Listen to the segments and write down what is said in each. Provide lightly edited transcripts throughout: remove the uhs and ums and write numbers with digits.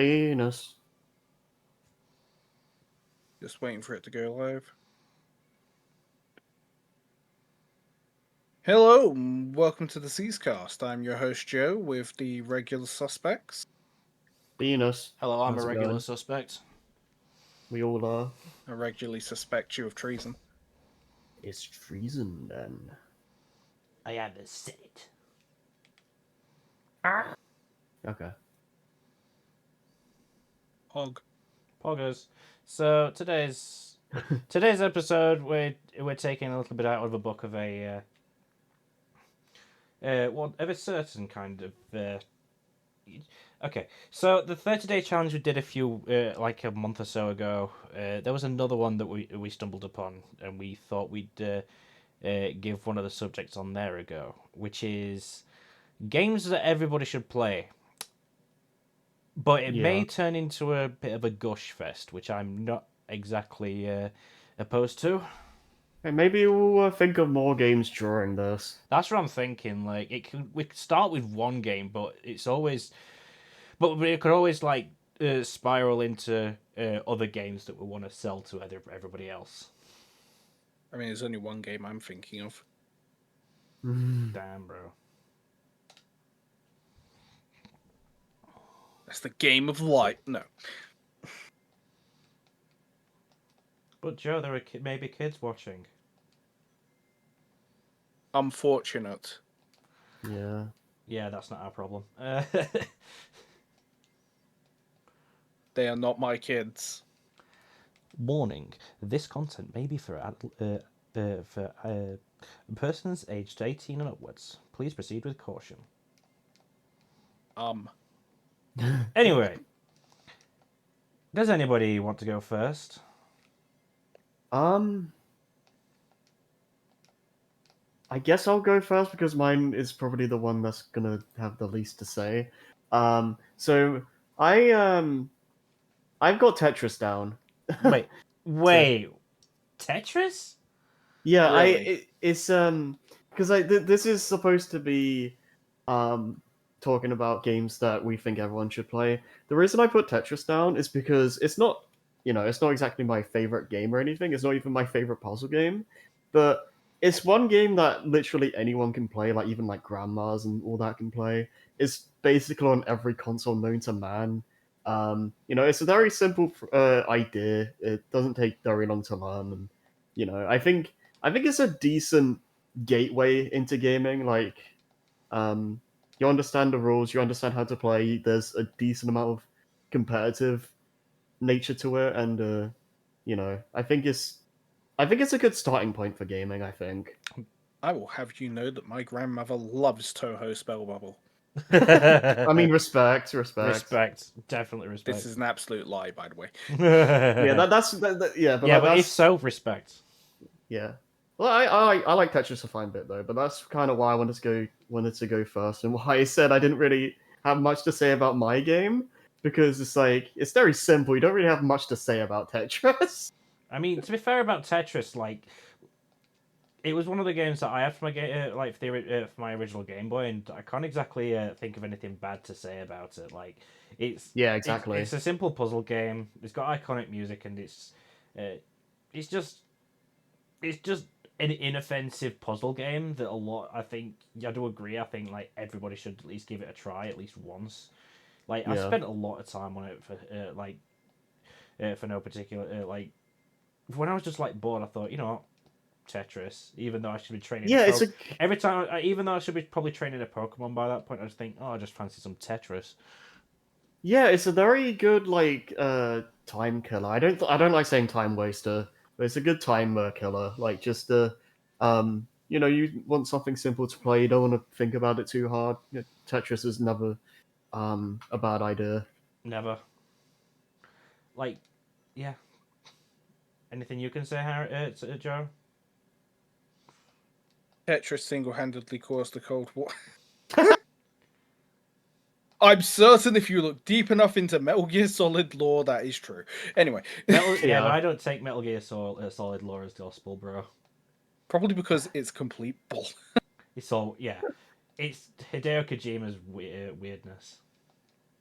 Venus. Just waiting for it to go live. Hello, and welcome to the SEESCast. I'm your host Joe with the regular suspects. Venus. Hello, I'm How's a it regular going? suspect. We all are. I regularly suspect you of treason. It's treason then. I am the Senate. Okay. Hog. Poggers. So today's episode, we're taking a little bit out of a book of a of a certain kind of. Okay, so the 30-day challenge we did a few like a month or so ago. There was another one that we stumbled upon, and we thought we'd give one of the subjects on there a go, which is games that everybody should play. But it may Yeah. turn into a bit of a gush fest, which I'm not exactly opposed to. Hey, maybe we'll think of more games during this. That's what I'm thinking. Like, we could start with one game, but it could always like spiral into other games that we want to sell to everybody else. I mean, there's only one game I'm thinking of. Damn, bro. That's the game of light. No. But Joe, there are maybe kids watching. Unfortunate. Yeah. Yeah, that's not our problem. They are not my kids. Warning: this content may be for persons aged 18 and upwards. Please proceed with caution. Anyway, does anybody want to go first? Um. I guess I'll go first because mine is probably the one that's gonna have the least to say. So I've got Tetris down. Wait, So wait, Tetris? yeah, Really? it's because this is supposed to be um talking about games that we think everyone should play. The reason I put Tetris down is because it's not, it's not exactly my favorite game or anything. It's not even my favorite puzzle game, but it's one game that literally anyone can play, like even like grandmas and all that can play. It's basically on every console known to man. It's a very simple idea. It doesn't take very long to learn, and I think it's a decent gateway into gaming. Like, you understand the rules, you understand how to play. There's a decent amount of competitive nature to it, and I think it's a good starting point for gaming. I think. I will have you know that my grandmother loves Toho Spell Bubble. I mean, respect. Respect, definitely This respect. is an absolute lie, by the way. Yeah, Yeah, but that's if so, respect. yeah. Well, I like Tetris a fine bit though, but that's kind of why I wanted to go first, and why I said I didn't really have much to say about my game, because it's very simple. You don't really have much to say about Tetris. I mean, to be fair about Tetris, like it was one of the games that I had for my for my original Game Boy, and I can't exactly think of anything bad to say about it. Like Yeah, exactly. it's a simple puzzle game. It's got iconic music, and uh, it's just it's just an inoffensive puzzle game that I think I do agree. I think like everybody should at least give it a try at least once. Like I Yeah. spent a lot of time on it for no particular when I was just like bored. I thought, Tetris, even though I should be training Yeah, it's a every time, even though I should be probably training a Pokemon by that point, I just think, oh, I just fancy some Tetris. yeah, it's a very good time killer. I don't like saying time waster, but it's a good time killer. Like just you want something simple to play. You don't want to think about it too hard. Tetris is never a bad idea. Never. Like, yeah. Anything you can say, Harry, Joe? Tetris single-handedly caused the Cold War. I'm certain if you look deep enough into Metal Gear Solid lore, that is true. Anyway, Yeah, but Yeah. I don't take Metal Gear Solid lore as gospel, bro. probably because it's complete bull. It's all, yeah. It's Hideo Kojima's weirdness.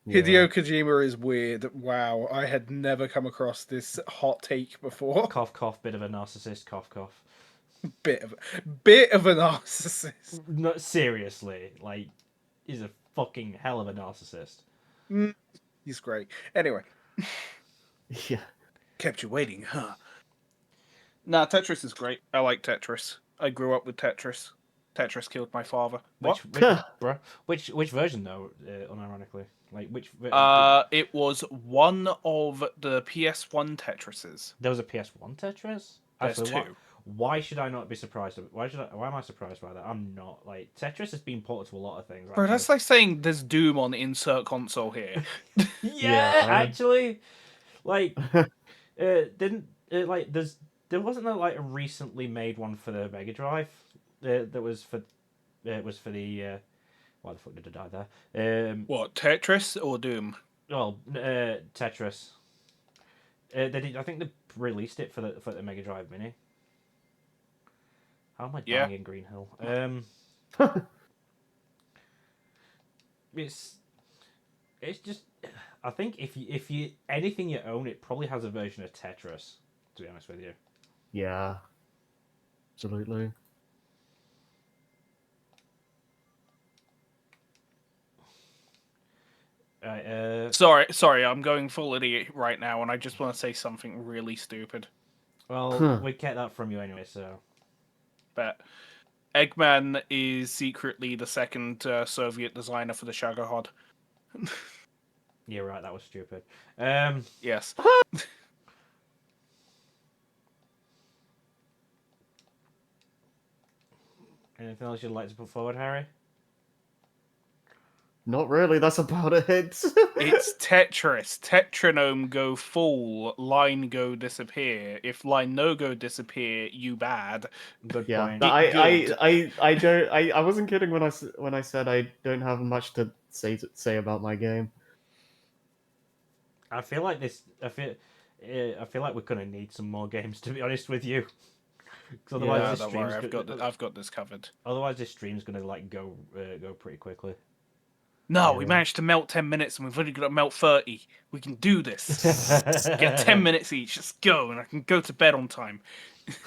Hideo Kojima is weird. Wow, I had never come across this hot take before. Cough, cough. Bit of a narcissist. Cough, cough. Bit of a narcissist. No, seriously, like, he's a fucking hell of a narcissist. He's great. Anyway, Yeah. kept you waiting, huh? Nah, Tetris is great. I like Tetris. I grew up with Tetris. Tetris killed my father. What? Which version though? Unironically, like which? It was one of the PS1 Tetrises. There was a PS1 Tetris. There's Actually, two. why should I not be surprised? Why am I surprised by that? I'm not. Like, Tetris has been ported to a lot of things. Bro, that's like saying there's Doom on insert console here. Yeah, actually, like, didn't like there wasn't like a recently made one for the Mega Drive that was for it was for the why the fuck did I die there? What, Tetris or Doom? Well, Tetris. They did. I think they released it for the Mega Drive Mini. How am I dying in Green Hill? It's just. I think if you anything you own, it probably has a version of Tetris. To be honest with you. Yeah. Absolutely. Sorry, I'm going full idiot right now, and I just want to say something really stupid. Well, we get that from you anyway, so. But Eggman is secretly the second Soviet designer for the Shagohod. You're right, that was stupid. Yes. Anything else you'd like to put forward, Harry? Not really. That's about it. It's Tetris. Tetranome go full, line go disappear. If line no go disappear, you bad. Good Yeah. point. No, I don't. I wasn't kidding when I said I don't have much to say about my game. I feel like this. I feel like we're gonna need some more games, to be honest with you. Otherwise, Yeah, this don't stream's worry, I've got this covered. Otherwise, this stream's gonna like go pretty quickly. No, we managed to melt 10 minutes, and we've only got to melt 30. We can do this. Get 10 minutes each. Let's go, and I can go to bed on time.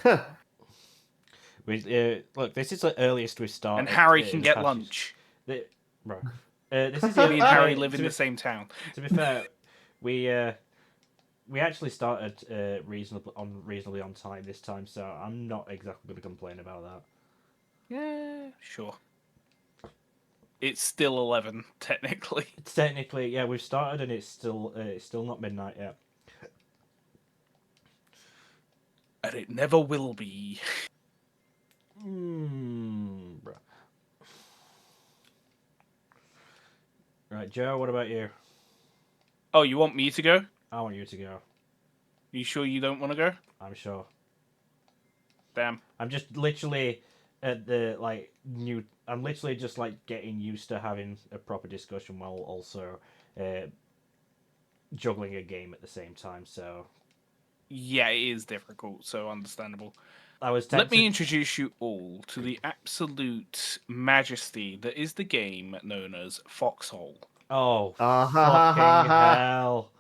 Look, this is the earliest we've started. And Harry can get lunch. Bro, this is Me and Harry live in the same town. To be fair, we actually started reasonably on time this time, so I'm not exactly going to complain about that. Yeah, sure. It's still 11, technically. Technically, yeah, we've started and it's still not midnight yet. And it never will be. Bro. Right, Joe, what about you? Oh, you want me to go? I want you to go. You sure you don't want to go? I'm sure. Damn. I'm just literally at the I'm literally just like getting used to having a proper discussion while also juggling a game at the same time. So yeah, it is difficult. So understandable. I was Let me introduce you all to the absolute majesty that is the game known as Foxhole. Oh, fucking hell.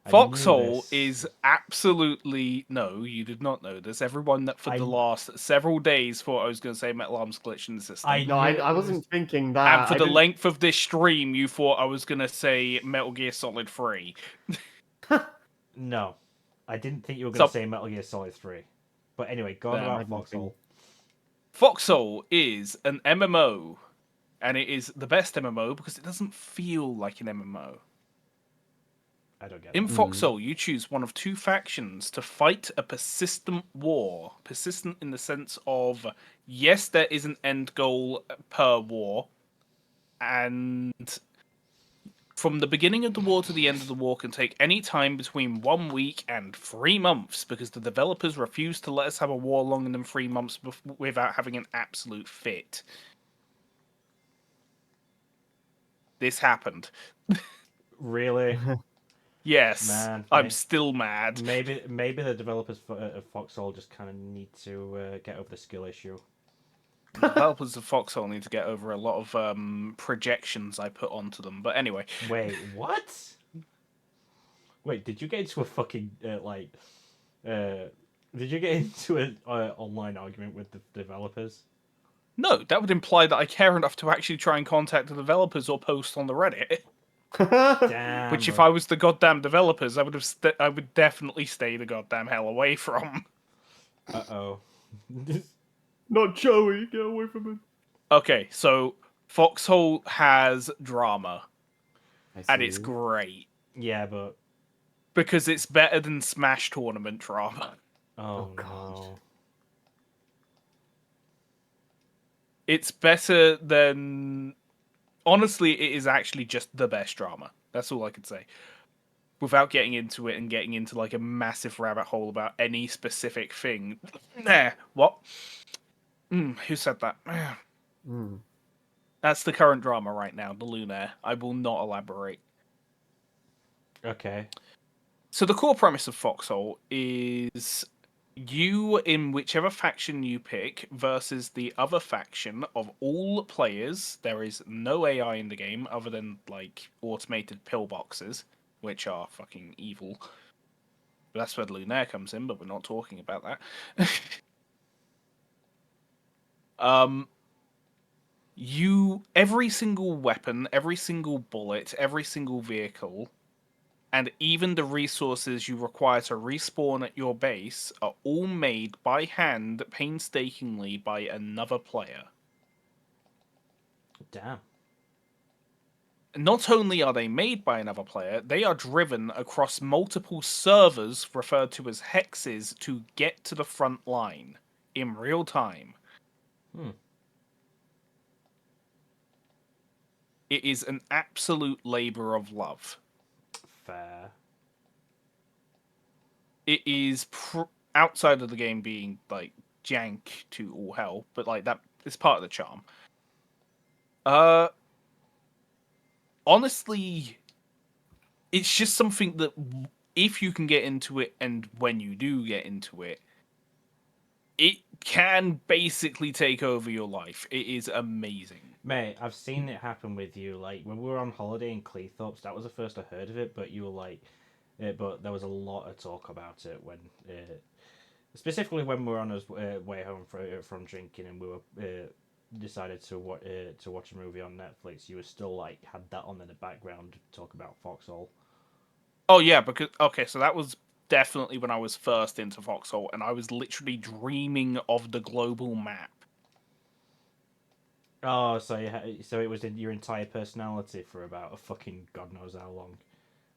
Foxhole is absolutely... No, you did not know this. Everyone that for the last several days thought I was going to say Metal Arms Glitch in the system. I wasn't thinking that. And for the length of this stream, you thought I was going to say Metal Gear Solid 3. No, I didn't think you were going to say Metal Gear Solid 3. But anyway, go on about Foxhole. Foxhole is an MMO, and it is the best MMO because it doesn't feel like an MMO. I don't get it. In Foxhole, you choose one of two factions to fight a persistent war. Persistent in the sense of, yes, there is an end goal per war, and from the beginning of the war to the end of the war can take any time between 1 week and 3 months because the developers refuse to let us have a war longer than 3 months without having an absolute fit. This happened. Really? Yes, Man, I'm still mad. Maybe the developers of Foxhole just kind of need to get over the skill issue. The developers of Foxhole need to get over a lot of projections I put onto them. But anyway, Wait, what? Wait, did you get into a fucking did you get into an online argument with the developers? no, that would imply that I care enough to actually try and contact the developers or post on the Reddit. Damn. Which, if I was the goddamn developers, I would have. I would definitely stay the goddamn hell away from. Uh-oh. Not Joey, get away from him. Okay, so Foxhole has drama, I and it's see. great Yeah, but because it's better than Smash tournament drama. oh God. no. It's better than. Honestly, it is actually just the best drama. That's all I could say. Without getting into it and getting into like a massive rabbit hole about any specific thing. Nah, what? Who said that? Mm. That's the current drama right now, the Lunaire. I will not elaborate. Okay. So the core premise of Foxhole is you in whichever faction you pick versus the other faction of all players. There is no AI in the game other than like automated pillboxes, which are fucking evil. But that's where the Lunaire comes in, but we're not talking about that. Every single weapon, every single bullet, every single vehicle, and even the resources you require to respawn at your base are all made by hand painstakingly by another player. Damn. Not only are they made by another player, they are driven across multiple servers referred to as hexes to get to the front line in real time. It is an absolute labor of love. Fair. It is outside of the game being like jank to all hell, but like that is part of the charm. Honestly, it's just something that if you can get into it, and when you do get into it, it can basically take over your life. It is amazing. Mate, I've seen it happen with you. Like when we were on holiday in Cleethorpes, that was the first I heard of it. But you were like, but there was a lot of talk about it when, specifically when we were on our way home from drinking, and we were decided to watch a movie on Netflix. You were still like had that on in the background, talk about Foxhole. Oh yeah, because okay, so that was definitely when I was first into Foxhole, and I was literally dreaming of the global map. Oh, so so it was in your entire personality for about a fucking god knows how long.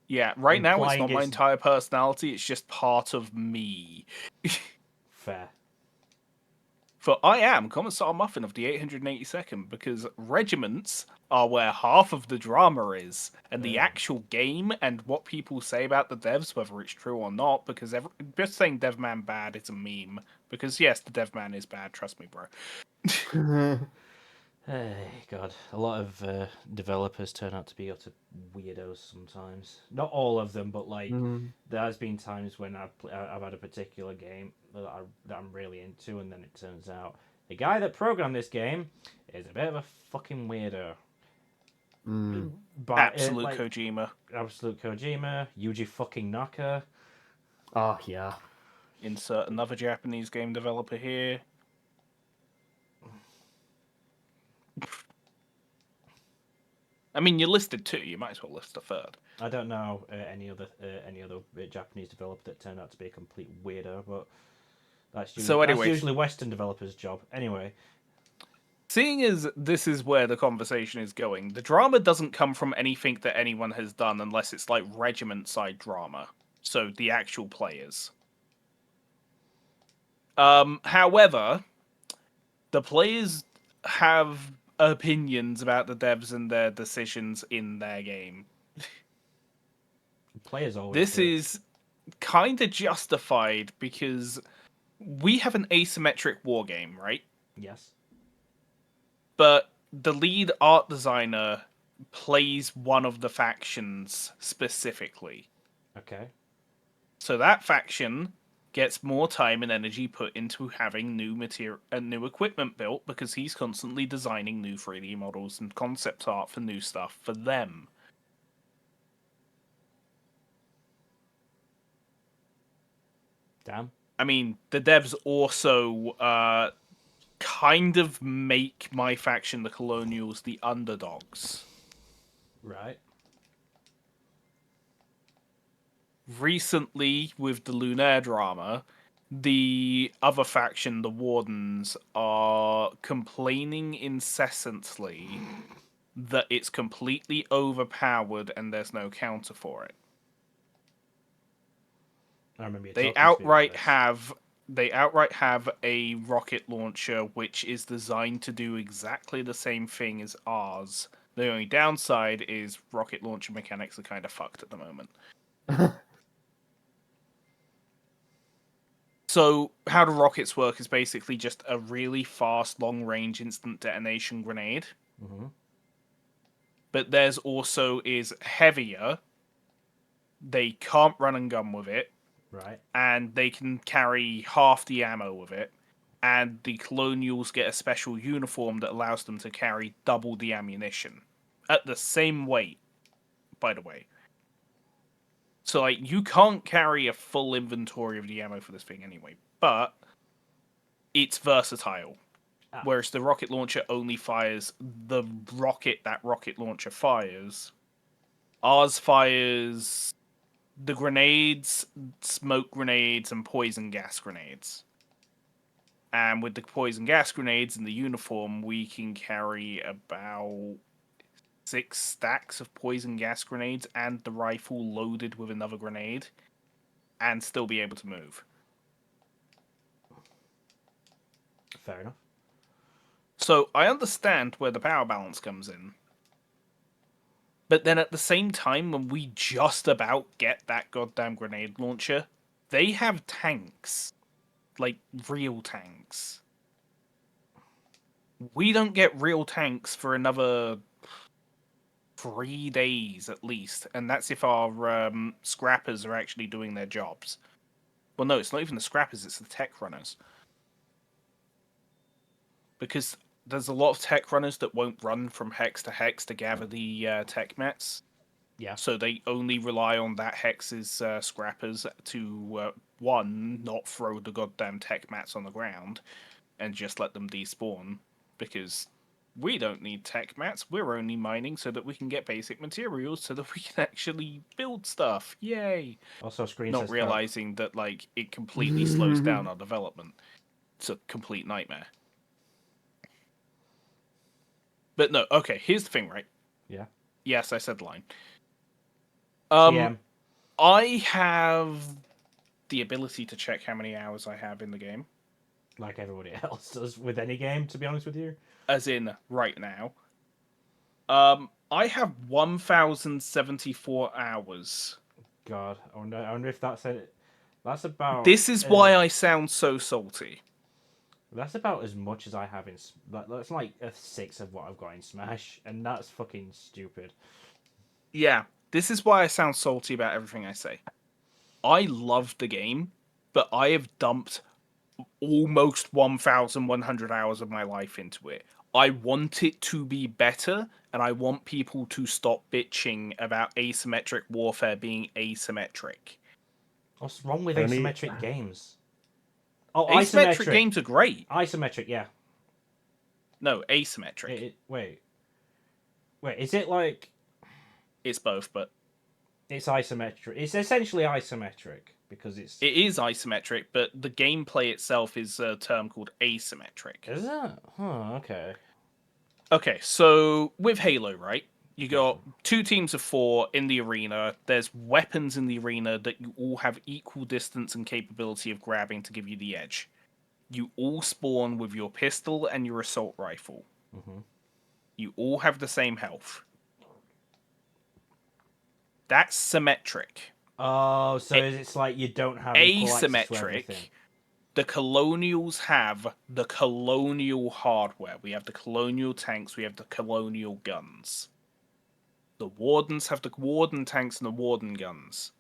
Yeah, right now it's Implying not my it's- entire personality, it's just part of me. Fair. For I am Commissar Muffin of the 882nd, because regiments are where half of the drama is, and the actual game and what people say about the devs, whether it's true or not, because just saying Devman bad is a meme. Because yes, the Devman is bad, trust me, bro. Hey, God. A lot of developers turn out to be utter weirdos sometimes. Not all of them, but like there has been times when I've had a particular game that I'm really into, and then it turns out the guy that programmed this game is a bit of a fucking weirdo. But Absolute Kojima. Absolute Kojima, Yuji fucking Naka. Oh yeah. Insert another Japanese game developer here. I mean, you listed two. You might as well list a third. I don't know any other Japanese developer that turned out to be a complete weirdo, but that's usually Western developers' job. Anyway, seeing as this is where the conversation is going, the drama doesn't come from anything that anyone has done unless it's like regiment side drama. So the actual players. However, the players have opinions about the devs and their decisions in their game. players always. This is kind of justified because we have an asymmetric war game, right? Yes. But the lead art designer plays one of the factions specifically. Okay. So that faction gets more time and energy put into having new material and new equipment built because he's constantly designing new 3D models and concept art for new stuff for them. Damn. I mean, the devs also kind of make my faction, the Colonials, the underdogs. Right. Recently, with the Lunaire drama, the other faction, the Wardens, are complaining incessantly that it's completely overpowered and there's no counter for it. I remember you They talking to me about outright have a rocket launcher which is designed to do exactly the same thing as ours. The only downside is rocket launcher mechanics are kind of fucked at the moment. So how the rockets work is basically just a really fast, long-range instant detonation grenade. Mm-hmm. But theirs also is heavier. They can't run and gun with it. Right. And they can carry half the ammo with it. And the Colonials get a special uniform that allows them to carry double the ammunition. At the same weight, by the way. So, like, you can't carry a full inventory of the ammo for this thing anyway. But it's versatile. Ah. Whereas the rocket launcher only fires the rocket that rocket launcher fires. Ours fires the grenades, smoke grenades, and poison gas grenades. And with the poison gas grenades and the uniform, we can carry about 6 stacks of poison gas grenades and the rifle loaded with another grenade, and still be able to move. Fair enough. So I understand where the power balance comes in. But then at the same time, when we just about get that goddamn grenade launcher, they have tanks. Like, real tanks. We don't get real tanks for another 3 days at least, and that's if our scrappers are actually doing their jobs. Well, no, it's not even the scrappers, it's the tech runners. Because there's a lot of tech runners that won't run from hex to hex to gather the tech mats. Yeah. So they only rely on that hex's scrappers to, one, not throw the goddamn tech mats on the ground and just let them despawn. Because we don't need tech mats, we're only mining so that we can get basic materials so that we can actually build stuff. Yay! Also, screen Not says realizing that, like, it completely slows down our development. It's a complete nightmare. But no, okay, here's the thing, right? Yeah. Yes, I said the line. TM. I have the ability to check how many hours I have in the game. Like everybody else does with any game, to be honest with you. As in, right now. I have 1,074 hours. God, I wonder if that's it. That's about. This is why I sound so salty. That's about as much as I have in. That's like a sixth of what I've got in Smash, and that's fucking stupid. Yeah, this is why I sound salty about everything I say. I love the game, but I have dumped almost 1,100 hours of my life into it. I want it to be better, and I want people to stop bitching about asymmetric warfare being asymmetric. What's wrong with Only- asymmetric games? Oh, Asymmetric isometric. games are great. Isometric, yeah. No, asymmetric. Wait, is it like It's both, but it's isometric? It's essentially isometric because it's. it is isometric, but the gameplay itself is a term called asymmetric. Is it? Huh. Okay. Okay, so with Halo, right? You got 2 teams of 4 in the arena. There's weapons in the arena that you all have equal distance and capability of grabbing to give you the edge. You all spawn with your pistol and your assault rifle. Mm-hmm. You all have the same health. That's symmetric. Oh, so it's like you don't have equal access to everything. Asymmetric. The Colonials have the Colonial hardware. We have the Colonial tanks. We have the Colonial guns. The Wardens have the Warden tanks and the Warden guns.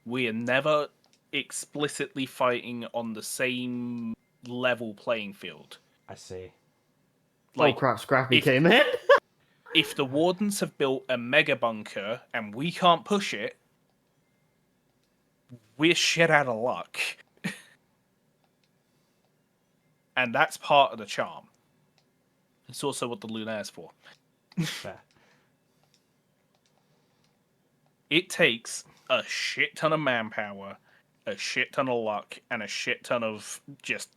We are never explicitly fighting on the same level playing field. I see. Oh crap, Scrappy if- came in. If the Wardens have built a mega bunker and we can't push it, we're shit out of luck. And that's part of the charm. It's also what the Lunaire's for. Fair. It takes a shit ton of manpower, a shit ton of luck, and a shit ton of just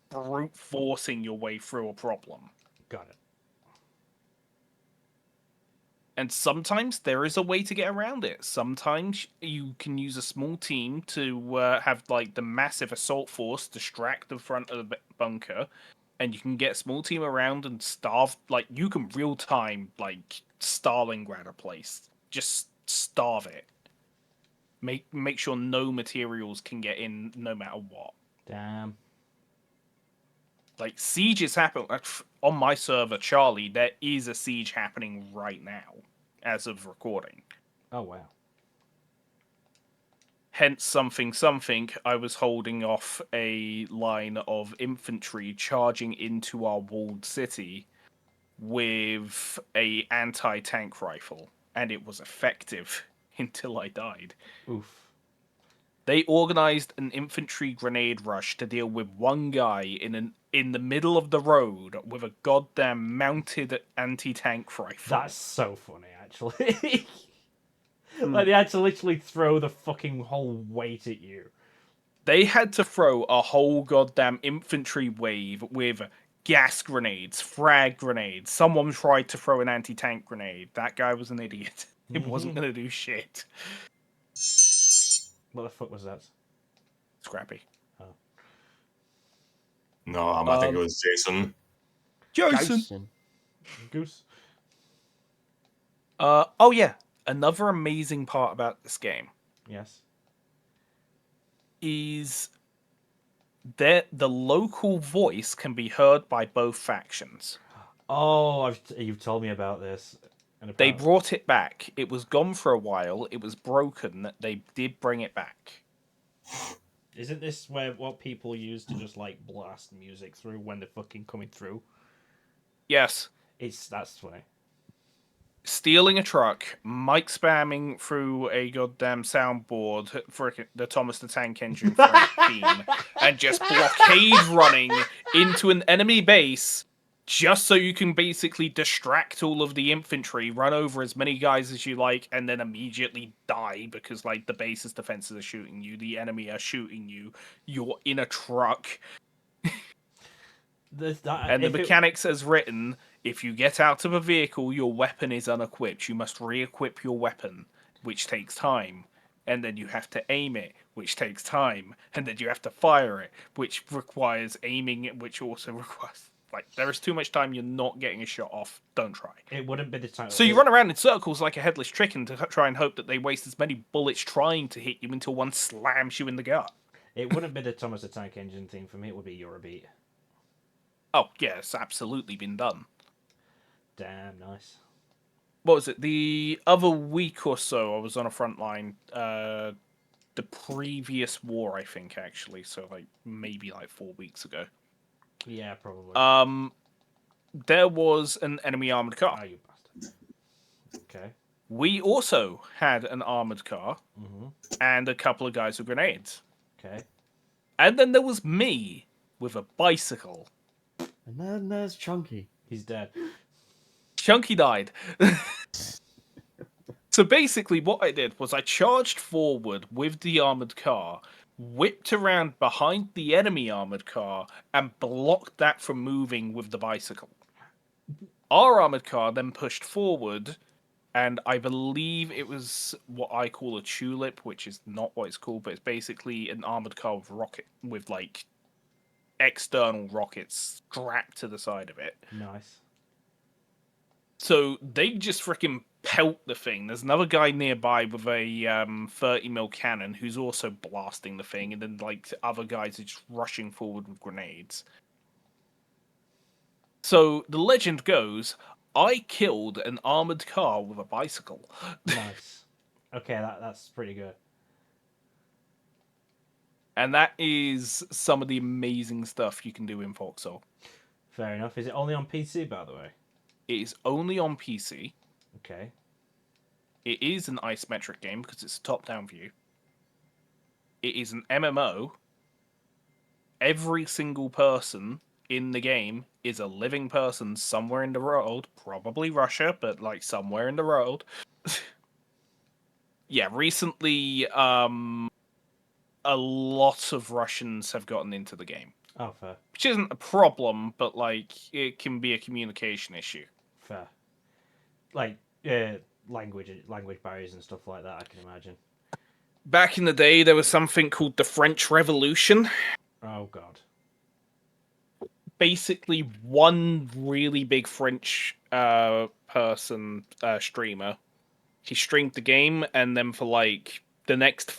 brute forcing your way through a problem. Got it. And sometimes there is a way to get around it. Sometimes you can use a small team to have like the massive assault force distract the front of the bunker, and you can get a small team around and starve. Like you can real time like Stalingrad a place, just starve it. Make sure no materials can get in, no matter what. Damn. Like sieges happen on my server, Charlie. There is a siege happening right now, as of recording. Oh wow. Hence something. I was holding off a line of infantry charging into our walled city with a anti-tank rifle, and it was effective until I died. Oof. They organized an infantry grenade rush to deal with one guy in the middle of the road with a goddamn mounted anti-tank rifle. That's so funny, actually. Like, they had to literally throw the fucking whole weight at you. They had to throw a whole goddamn infantry wave with gas grenades, frag grenades. Someone tried to throw an anti-tank grenade. That guy was an idiot. It wasn't going to do shit. What the fuck was that? Scrappy. No, I think it was Jason. Jason! Goose? Oh yeah. Another amazing part about this game Yes. is that the local voice can be heard by both factions. Oh, you've told me about this. And They brought it back. It was gone for a while. It was broken. They did bring it back. Isn't this what people use to just like blast music through when they're fucking coming through? Yes. That's funny. Stealing a truck, mic spamming through a goddamn soundboard for the Thomas the Tank Engine theme, and just blockade running into an enemy base just so you can basically distract all of the infantry, run over as many guys as you like, and then immediately die because like the base's defenses are shooting you, the enemy are shooting you, you're in a truck. And the mechanics as written, if you get out of a vehicle, your weapon is unequipped. You must re-equip your weapon, which takes time. And then you have to aim it, which takes time. And then you have to fire it, which requires aiming, which also requires... Like, there is too much time, you're not getting a shot off. Don't try. It wouldn't be the time. So you run around in circles like a headless chicken to try and hope that they waste as many bullets trying to hit you until one slams you in the gut. It wouldn't be the Thomas the Tank Engine theme for me. It would be Eurobeat. Oh, yeah, it's absolutely been done. Damn, nice. What was it? The other week or so, I was on a front line. The previous war, I think, actually. So, like, maybe like 4 weeks ago. Yeah, probably. There was an enemy armored car. Oh, you bastard. Okay. We also had an armored car and a couple of guys with grenades. Okay. And then there was me with a bicycle. And then there's Chunky. He's dead. Chunky died. So basically what I did was I charged forward with the armored car, whipped around behind the enemy armored car, and blocked that from moving with the bicycle. Our armored car then pushed forward, and I believe it was what I call a tulip, which is not what it's called, but it's basically an armored car with like external rockets strapped to the side of it. Nice. So they just freaking pelt the thing. There's another guy nearby with a 30mm cannon who's also blasting the thing, and then like other guys are just rushing forward with grenades. So the legend goes, I killed an armored car with a bicycle. Nice. Okay, that's pretty good. And that is some of the amazing stuff you can do in Foxhole. Fair enough. Is it only on PC, by the way? It is only on PC. Okay. It is an isometric game because it's a top-down view. It is an MMO. Every single person in the game is a living person somewhere in the world, probably Russia, but like somewhere in the world. Yeah, recently, a lot of Russians have gotten into the game, Oh, fair. which isn't a problem, but like it can be a communication issue. Fair. Like, language barriers and stuff like that, I can imagine. Back in the day, there was something called the French Revolution. Oh, God. Basically, one really big French streamer. He streamed the game, and then for like the next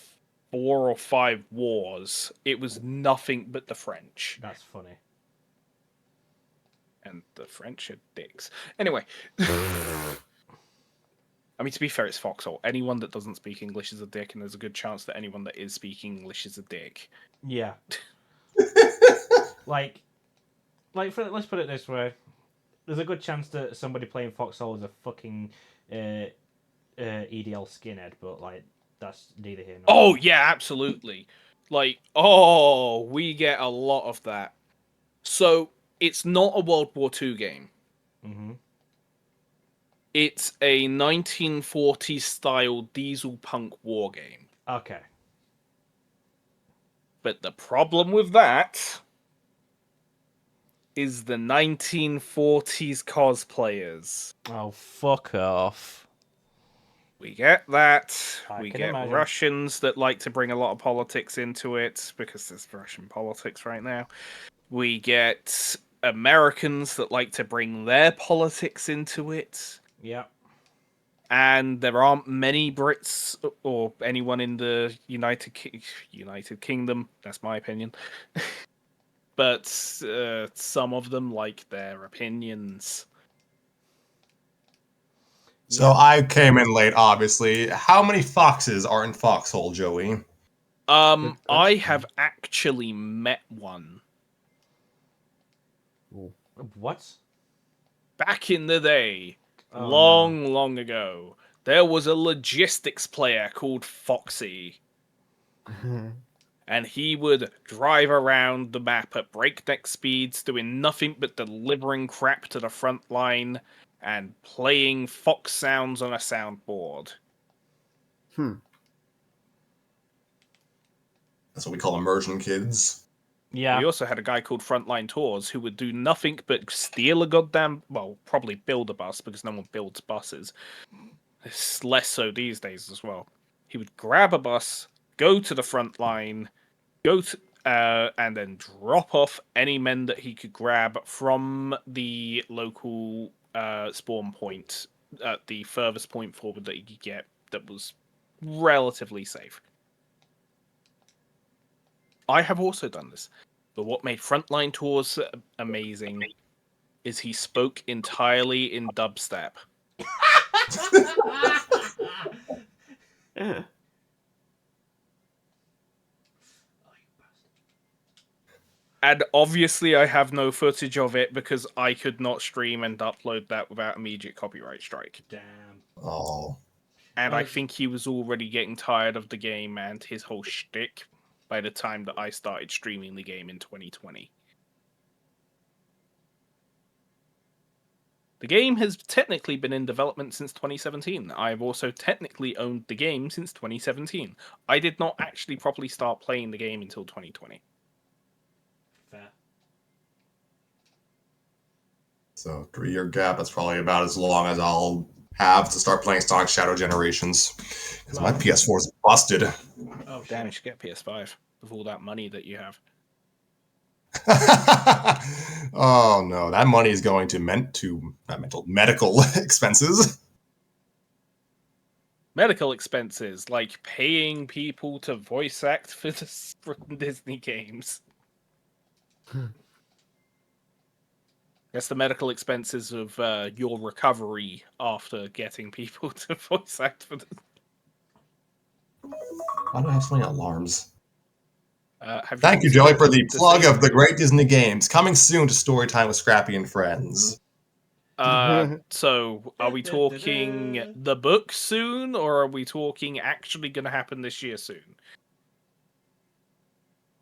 4 or 5 wars, it was nothing but the French. That's funny. And the French are dicks. Anyway. I mean, to be fair, it's Foxhole. Anyone that doesn't speak English is a dick, and there's a good chance that anyone that is speaking English is a dick. Yeah. like, let's put it this way. There's a good chance that somebody playing Foxhole is a fucking EDL skinhead, but like that's neither here nor Oh there. yeah, absolutely. Like, oh, we get a lot of that. So it's not a World War II game. Mm-hmm. It's a 1940s style diesel punk war game. Okay. But the problem with that is the 1940s cosplayers. Oh, fuck off. We get that. I We can get imagine. Russians that like to bring a lot of politics into it because there's Russian politics right now. We get Americans that like to bring their politics into it. Yeah. And there aren't many Brits or anyone in the United Kingdom. That's my opinion. But some of them like their opinions. So I came in late, obviously. How many foxes are in Foxhole, Joey? I question. have actually met one. What? Back in the day, Oh, long ago, there was a logistics player called Foxy. And he would drive around the map at breakneck speeds, doing nothing but delivering crap to the front line and playing fox sounds on a soundboard. That's what we call immersion kids. Yeah. We also had a guy called Frontline Tours who would do nothing but steal a goddamn, well, probably build a bus because no one builds buses. It's less so these days as well. He would grab a bus, go to the front line, and then drop off any men that he could grab from the local spawn point at the furthest point forward that he could get that was relatively safe. I have also done this, but what made Frontline Tours amazing is he spoke entirely in dubstep. Yeah. And obviously I have no footage of it because I could not stream and upload that without immediate copyright strike. Damn. Oh. And I think he was already getting tired of the game and his whole shtick by the time that I started streaming the game in 2020. The game has technically been in development since 2017. I've also technically owned the game since 2017. I did not actually properly start playing the game until 2020. Fair. So 3-year gap, that's probably about as long as I'll have to start playing Sonic Shadow Generations. Because my PS4 is busted. Oh, Damn, you should get PS5 with all that money that you have. Oh no, that money is going to medical expenses. Medical expenses, like paying people to voice act for the Disney games. That's the medical expenses of your recovery after getting people to voice act for the... Why do I have so many alarms? Have Thank you, considered Joey, for the plug same? of the great Disney games. Coming soon to Storytime with Scrappy and Friends. So are we talking the book soon, or are we talking actually going to happen this year soon?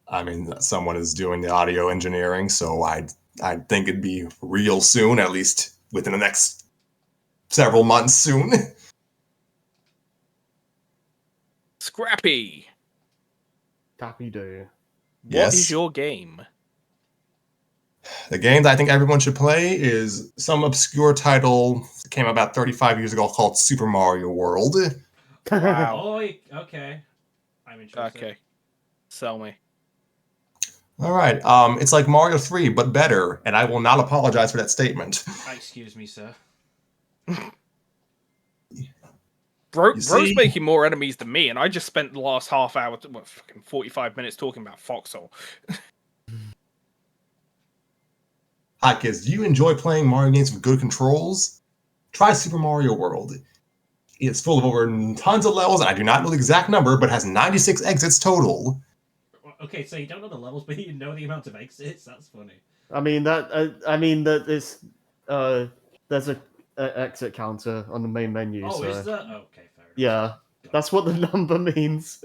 I mean, someone is doing the audio engineering, so I think it'd be real soon, at least within the next several months soon. Scrappy, Happy do. what is Yes. your game? The game that I think everyone should play is some obscure title that came out about 35 years ago called Super Mario World. Wow. Oh, okay. I'm interested. Okay, sell me. All right, it's like Mario 3, but better, and I will not apologize for that statement. Excuse me, sir. Bro's see- making more enemies than me, and I just spent the last half hour, fucking 45 minutes talking about Foxhole. Hi, kids, do you enjoy playing Mario games with good controls? Try Super Mario World. It's full of over tons of levels, and I do not know the exact number, but has 96 exits total. Okay, so you don't know the levels, but you know the amount of exits. That's funny. I mean that is there's a exit counter on the main menu. Oh, so is there? Okay, fair enough. yeah, that's what the number means.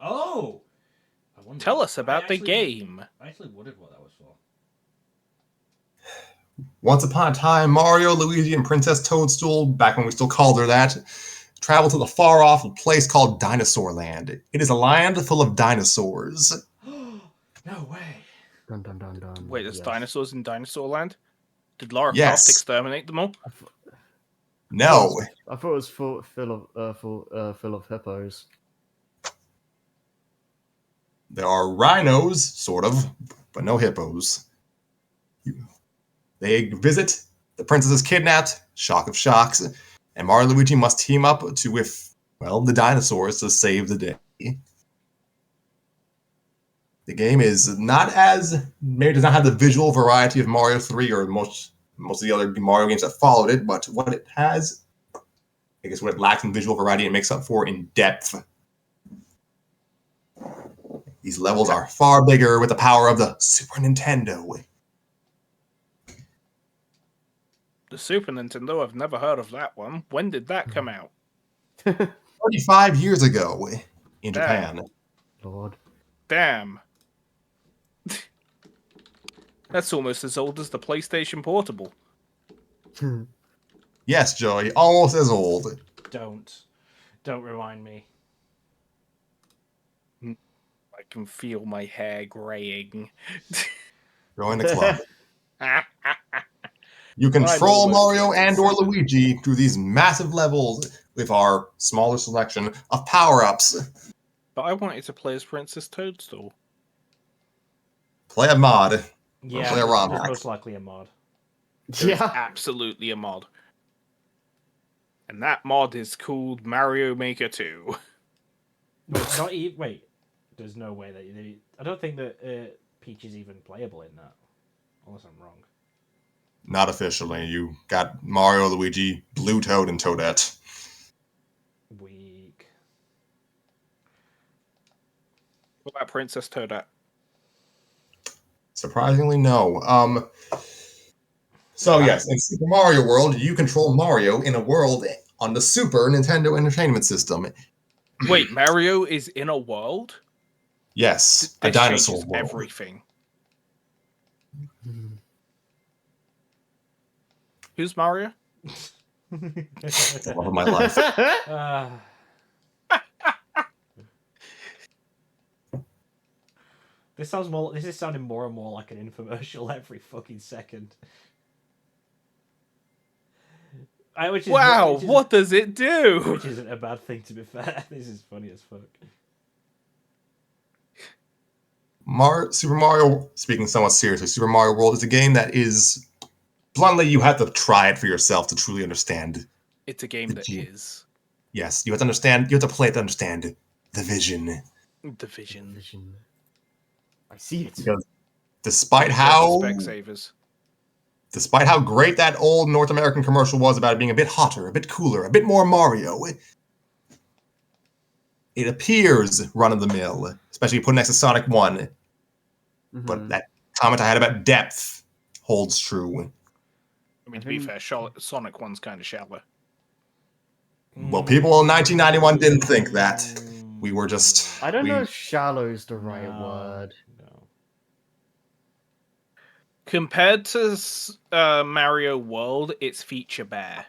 Oh! I wonder. Tell us about I the actually- game. I actually wondered what that was for. Once upon a time, Mario, Luigi, and Princess Toadstool, back when we still called her that, travel to the far-off place called Dinosaur Land. It is a land full of dinosaurs. No way. Dun, dun, dun, dun. Wait, there's Yes. dinosaurs in Dinosaur Land? Did Lara Yes. Croft exterminate them all? No. I thought it was full of hippos. There are rhinos, sort of, but no hippos. They visit, the princess is kidnapped, shock of shocks, and Mario and Luigi must team up with the dinosaurs to save the day. The game is not maybe does not have the visual variety of Mario 3 or most of the other Mario games that followed it, but what it has, I guess what it lacks in visual variety, it makes up for in depth. These levels are far bigger with the power of the Super Nintendo. The Super Nintendo, I've never heard of that one. When did that come out? 35 years ago in Damn. Japan. Lord. Damn. That's almost as old as the PlayStation Portable. Yes, Joey, almost as old. Don't remind me. I can feel my hair graying. Join the club. You control almost Mario and or 27. Luigi through these massive levels with our smaller selection of power-ups. But I wanted to play as Princess Toadstool. Play a mod. Yeah, play a ROM there's hack. most likely a mod. There's Yeah. absolutely a mod. And that mod is called Mario Maker 2. Wait, not even. Wait, there's no way that I don't think that Peach is even playable in that, unless I'm wrong. Not officially. You got Mario, Luigi, Blue Toad, and Toadette. Weak. What about Princess Toadette? Surprisingly, no. So yes, in Super Mario World, you control Mario in a world on the Super Nintendo Entertainment System. Wait, Mario is in a world? Yes, a This dinosaur changes world. everything. Who's Mario? The love of my life. This is sounding more and more like an infomercial every fucking second. Wow, what does it do? Which isn't a bad thing, to be fair. This is funny as fuck. Super Mario, speaking somewhat seriously, Super Mario World is a game that is, bluntly, you have to try it for yourself to truly understand. It's a game that is. Yes, you have to understand, you have to play it to understand the vision. The Vision. I see it. Because despite how Specsavers. Despite how great that old North American commercial was about it being a bit hotter, a bit cooler, a bit more Mario, it appears run-of-the-mill, especially put next to Sonic 1. But Mhm. that comment I had about depth holds true. I mean, I to be think- fair, Sonic 1's kind of shallow. Well, people in 1991 didn't think that. We were just... I don't we- know if shallow's the right No, word. no. Compared to Mario World, it's feature bare.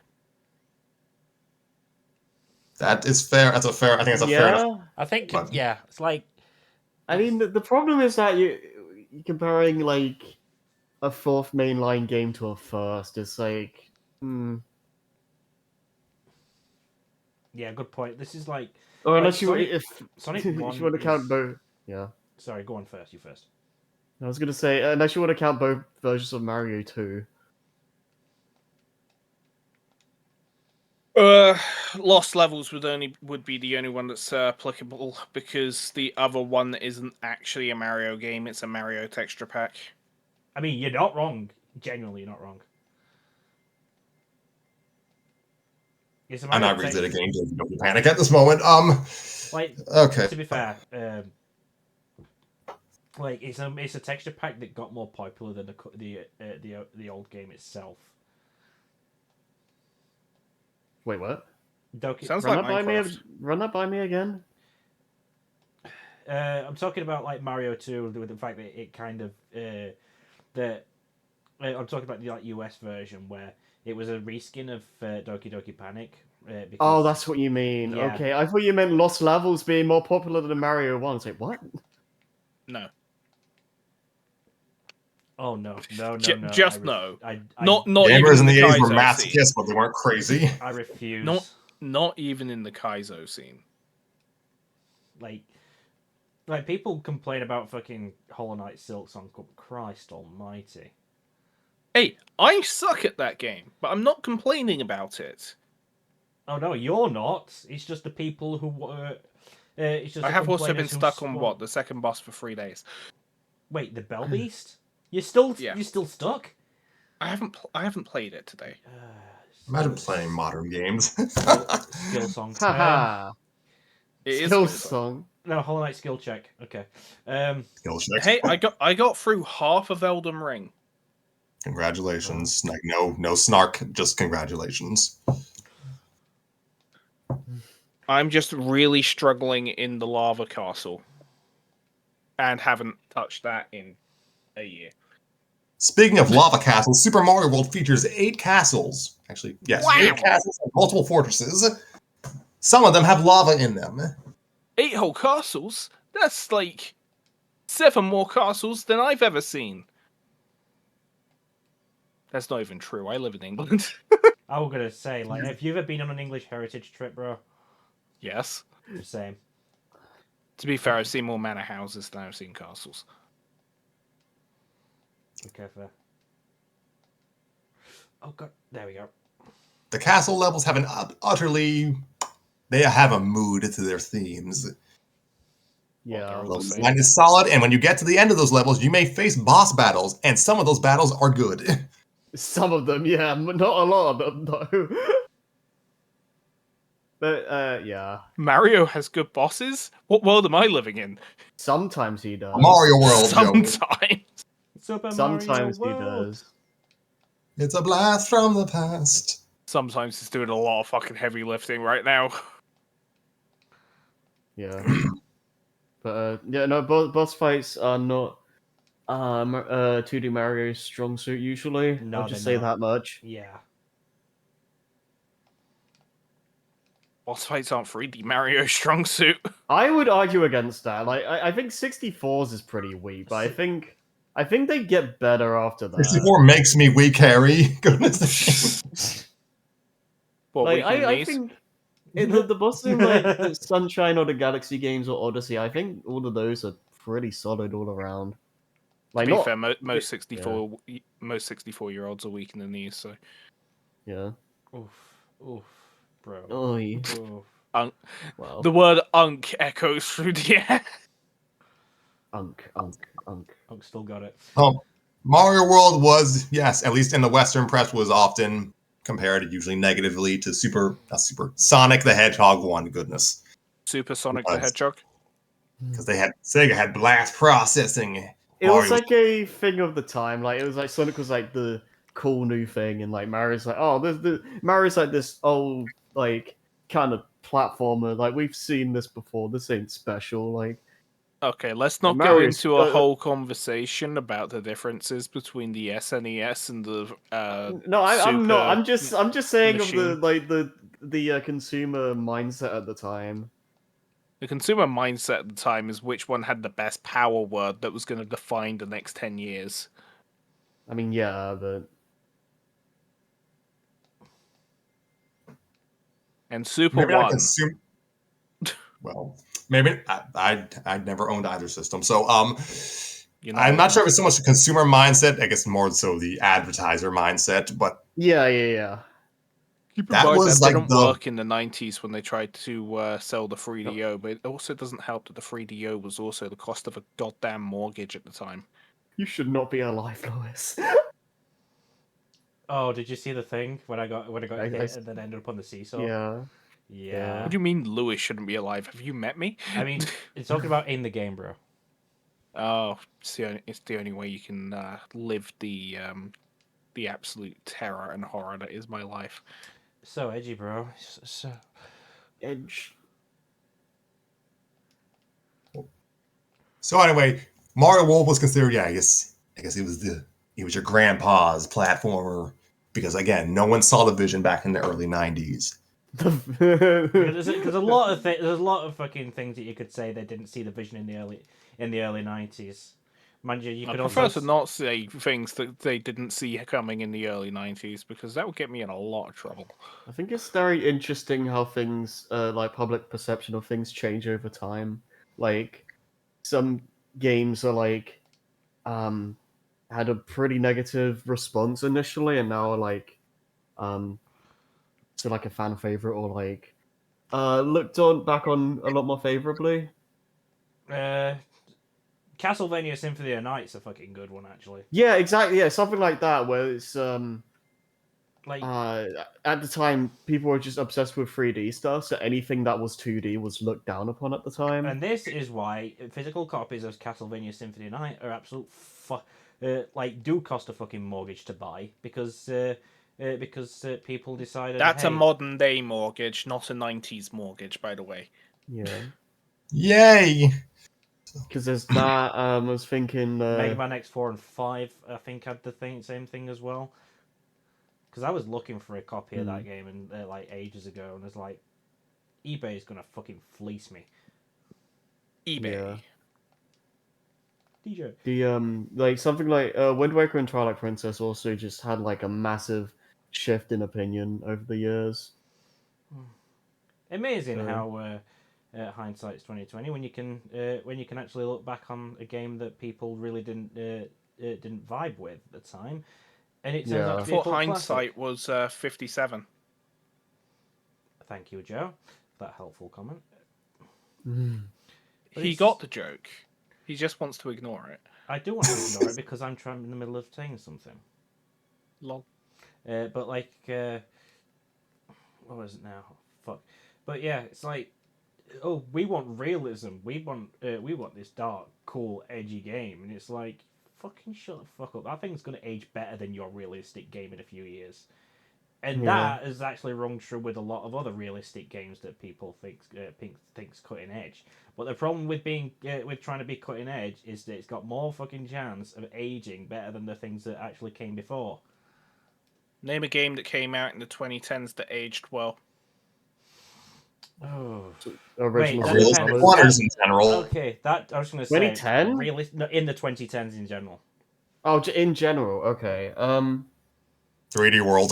That is fair. That's a fair... I think that's a fair enough. Yeah, I think, But- yeah, it's like... I mean the problem is that you're comparing like a fourth mainline game to a first. It's like, Yeah, good point. This is like... or unless you Sonic- if Sonic if 1 you want to count is- both. Yeah, Sorry, go on first. You first. I was gonna say unless you want to count both versions of Mario 2. Lost Levels would be the only one that's applicable because the other one isn't actually a Mario game; it's a Mario texture pack. I mean, you're not wrong. Genuinely, you're not wrong. It's a I'm Mario not text- revisiting Don't Panic at this moment. Like, Okay. to be fair, like it's a texture pack that got more popular than the old game itself. Wait, what? Doki, Sounds Run like that by me. Minecraft. Run that by me again. I'm talking about like Mario 2 with the fact that it kind of I'm talking about the like US version where it was a reskin of Doki Doki Panic. Because, Oh, that's what you mean. Yeah. Okay, I thought you meant Lost Levels being more popular than Mario 1. It's like, what? No, Oh no. just no. I not even Gamers in the 80s were Kaizo scene. masochists, but they weren't crazy. I refuse. Not even in the Kaizo scene. Like people complain about fucking Hollow Knight Silk Song. Christ Almighty. Hey, I suck at that game, but I'm not complaining about it. Oh no, you're not. It's just the people who were. It's just I the have also been complainers who stuck on spawn- the second boss for 3 days. Wait, the Bell Beast? You're still Yeah. you're still stuck. I haven't played it today. Imagine playing modern games. Skill song. Haha. It is Skill Skill Song. song. No, Hollow Knight skill check. Okay. Skill checks. Hey, I got through half of Elden Ring. Congratulations. Like no snark, just congratulations. I'm just really struggling in the lava castle, and haven't touched that in a year. Speaking of lava castles, Super Mario World features 8 castles. Actually, yes, Wow. 8 castles and multiple fortresses. Some of them have lava in them. 8 whole castles? That's like 7 more castles than I've ever seen. That's not even true. I live in England. I was gonna say, like, have you ever been on an English heritage trip, bro? Yes. The same. To be fair, I've seen more manor houses than I've seen castles. Okay, fair. Oh god, there we go. The castle levels have an utterly... They have a mood to their themes. Yeah. they're all The the same. design is solid, and when you get to the end of those levels, you may face boss battles, and some of those battles are good. Some of them, yeah, but not a lot of them, though. But, yeah. Mario has good bosses? What world am I living in? Sometimes he does. Mario World, Joe. Sometimes. Super Sometimes he Mario World. does. It's a blast from the past. Sometimes he's doing a lot of fucking heavy lifting right now. Yeah. But, yeah, no, boss fights are not 2D Mario's strong suit usually. No, I'll just they're say not. that much. Yeah. Boss fights aren't 3D Mario strong suit. I would argue against that. Like, I think 64's is pretty weak, but I think they get better after that. 64 makes me weak, Harry. Goodness. What, Like, weakening I knees? think the bosses in like the Sunshine or the Galaxy games or Odyssey, I think all of those are pretty solid all around. Like, To be not fair, most 64-year-olds are weak in the knees, so... yeah. Oof, bro. Oh, yeah. Oof. Wow. The word unk echoes through the air. Unk. Unk still got it. Mario World was, yes, at least in the Western press, was often compared usually negatively to Sonic the Hedgehog 1. Goodness. Super Sonic the Nice. Hedgehog. because Sega had blast processing. It was Mario like a thing of the time. Like it was like Sonic was like the cool new thing, and like Mario's like, oh, Mario's like this old like kind of platformer. Like we've seen this before. This ain't special. Like Okay, let's not go Mario's into a whole conversation about the differences between the SNES and the no, I'm not. Super I'm just saying of the machine. like the consumer mindset at the time. The consumer mindset at the time is which one had the best power word that was going to define the next 10 years. I mean, yeah, but And Super maybe not won. consumer. Well, maybe I never owned either system, so You're I'm old not sure if enough. it's so much a consumer mindset. I guess more so the advertiser mindset. But yeah. Keep in that mind was that like didn't the work in the 90s when they tried to sell the 3DO, but it also doesn't help that the 3DO was also the cost of a goddamn mortgage at the time. You should not be alive, Lewis. Oh, did you see the thing when I got I- hit I- and then ended up on the seesaw? yeah. Yeah. What do you mean Lewis shouldn't be alive? Have you met me? I mean, it's talking about in the game, bro. Oh, it's the only way you can live the absolute terror and horror that is my life. So edgy, bro. So Edge. so anyway. Mario World was considered, yeah, I guess it was your grandpa's platformer because again, no one saw the vision back in the early '90s. because a lot of there's a lot of fucking things that you could say they didn't see the vision in the early 90s. Mind you, you I could prefer also to not say things that they didn't see coming in the early 90s because that would get me in a lot of trouble. I think it's very interesting how things, like public perception of things, change over time. Like some games are like, had a pretty negative response initially, and now are like, um, so like a fan favorite or like, looked on back on a lot more favorably. uh, Castlevania Symphony of Night's a fucking good one actually. Yeah, exactly. Yeah, something like that where it's Like at the time people were just obsessed with 3D stuff, so anything that was 2D was looked down upon at the time. and this is why physical copies of Castlevania Symphony of Night are absolute like do cost a fucking mortgage to buy because people decided That's hey, a modern day mortgage, not a 90s mortgage, by the way. Yeah, Yay! because there's that. I was thinking. Mega Man X4 and 5 I think had the same thing as well. Because I was looking for a copy of that game and like ages ago, and it's like eBay is gonna fucking fleece me. eBay. Yeah. DJ. The like something like Wind Waker and Twilight Princess also just had like a massive shift in opinion over the years. Amazing So- how hindsight's 2020 when you can actually look back on a game that people really didn't vibe with at the time, and it turns Yeah. out I to be a thought cult hindsight classic. was 57. Thank you, Joe, for that helpful comment. Mm. But He it's- got the joke. He just wants to ignore it. I do want to ignore it because I'm trying in the middle of saying something. Lol. But like, what was it now? Fuck. But yeah, it's like, oh, we want realism. We want this dark, cool, edgy game, and it's like, fucking shut the fuck up. That thing's gonna age better than your realistic game in a few years. And Yeah. that is actually rung true with a lot of other realistic games that people thinks cutting edge. But the problem with being with trying to be cutting edge is that it's got more fucking chance of aging better than the things that actually came before. Name a game that came out in the 2010s that aged well. Oh, Original that Super depends. Colors. Runners in general. okay. That I was going to say 2010? no, in the 2010s in general. Oh, in general, okay. 3D World.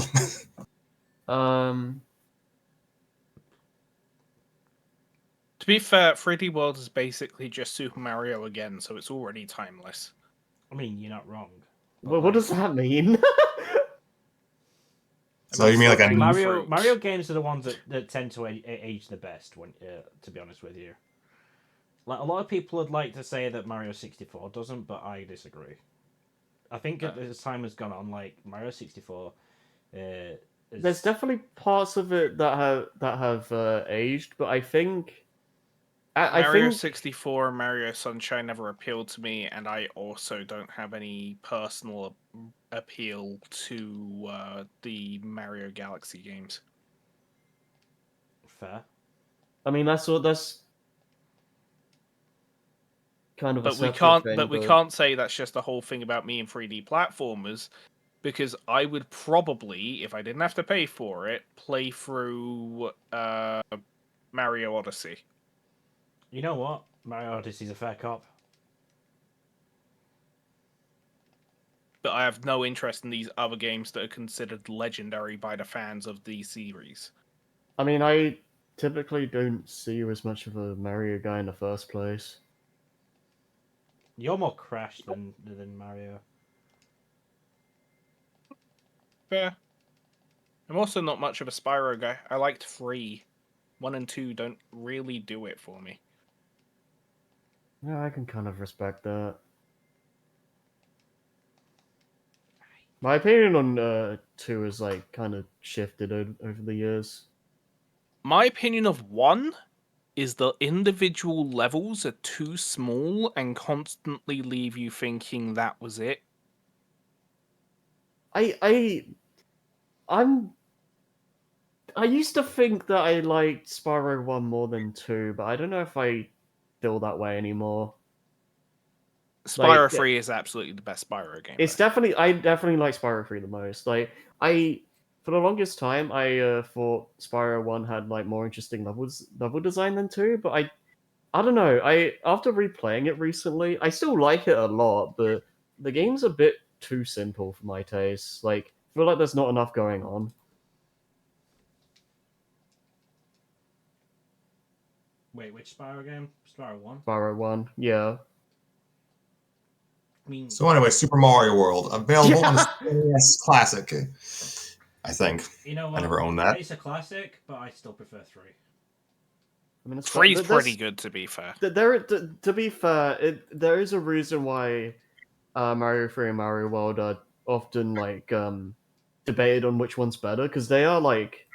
Um, To be fair, 3D World is basically just Super Mario again, so it's already timeless. I mean, you're not wrong. what does that mean? So you mean like a Low-hanging Mario fruit. games are the ones that tend to age the best. When to be honest with you, like a lot of people would like to say that Mario 64 doesn't, but I disagree. I think as time has gone on, like Mario 64, There's definitely parts of it that have aged, but I think I Mario think 64 and Mario Sunshine never appealed to me, and I also don't have any personal appeal to the Mario Galaxy games. Fair. I mean that's kind of a But we separate can't. thing, But we but can't say that's just the whole thing about me and 3D platformers, because I would probably, if I didn't have to pay for it, play through Mario Odyssey. You know what? Mario Odyssey's a fair cop. But I have no interest in these other games that are considered legendary by the fans of the series. I mean I typically don't see you as much of a Mario guy in the first place. You're more Crash than Mario. Fair. I'm also not much of a Spyro guy. I liked 3. 1 and 2 don't really do it for me. Yeah, I can kind of respect that. My opinion on 2 is like kind of shifted over the years. My opinion of 1 is the individual levels are too small and constantly leave you thinking that was it. I'm I used to think that I liked Spyro 1 more than 2, but I don't know if I feel that way anymore. Spyro Like, 3 is absolutely the best Spyro game. it's Though. definitely I definitely like Spyro 3 the most. Like, I for the longest time I thought Spyro 1 had like more interesting level design than 2, but I don't know. I after replaying it recently, I still like it a lot, but the game's a bit too simple for my taste. Like, I feel like there's not enough going on. Wait, which Spyro game? Spyro 1? Spyro 1, yeah. I mean, So anyway, Super Mario World available on the Yeah. SNES Classic. I think you know I what? never owned that. It's a classic, but I still prefer 3. I mean, 3's pretty good, to be fair. To be fair, there is a reason why Mario 3 and Mario World are often like debated on which one's better because they are like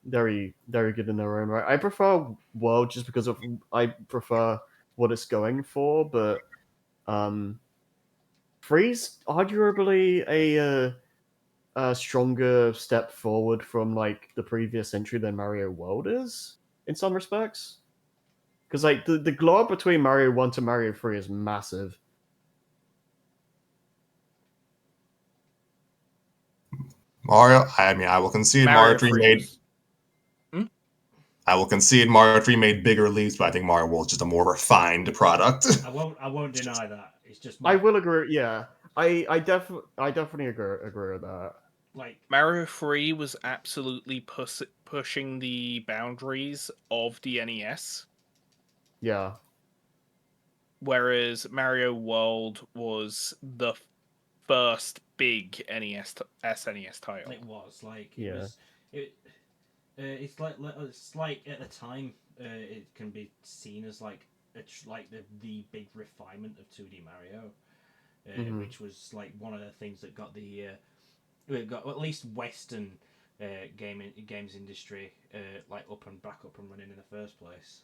very very good in their own right. I prefer World just because I prefer what it's going for, but um, 3's arguably a stronger step forward from like the previous entry than Mario World is in some respects. Because like the glow up between Mario 1 to Mario 3 is massive. Mario. I mean, I will concede Mario 3 made. was... Hmm? I will concede Mario 3 made bigger leaps, but I think Mario World is just a more refined product. I won't deny that. It's just I will agree. Yeah, I definitely agree with that. like Mario 3 was absolutely pushing the boundaries of the NES, Yeah. whereas Mario World was the first big SNES title. it was like it Yeah. was it. It's like at the time it can be seen as like like the big refinement of 2D Mario, which was like one of the things that got the got at least Western games industry like back up and running in the first place.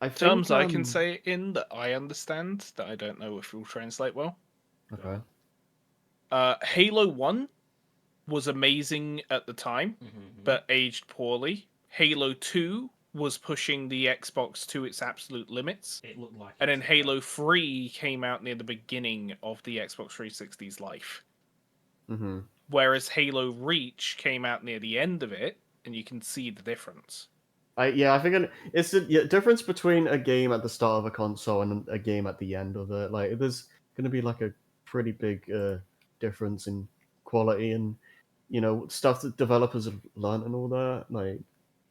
I think, Terms I can say in that I understand that I don't know if will translate well. Okay. Halo 1 was amazing at the time, but aged poorly. Halo 2 was pushing the Xbox to its absolute limits. It looked like and then Halo 3 came out near the beginning of the Xbox 360's life. Mm-hmm. Whereas Halo Reach came out near the end of it, and you can see the difference. I think it's the difference between a game at the start of a console and a game at the end of it. Like, there's going to be like a pretty big difference in quality and stuff that developers have learned and all that. Like,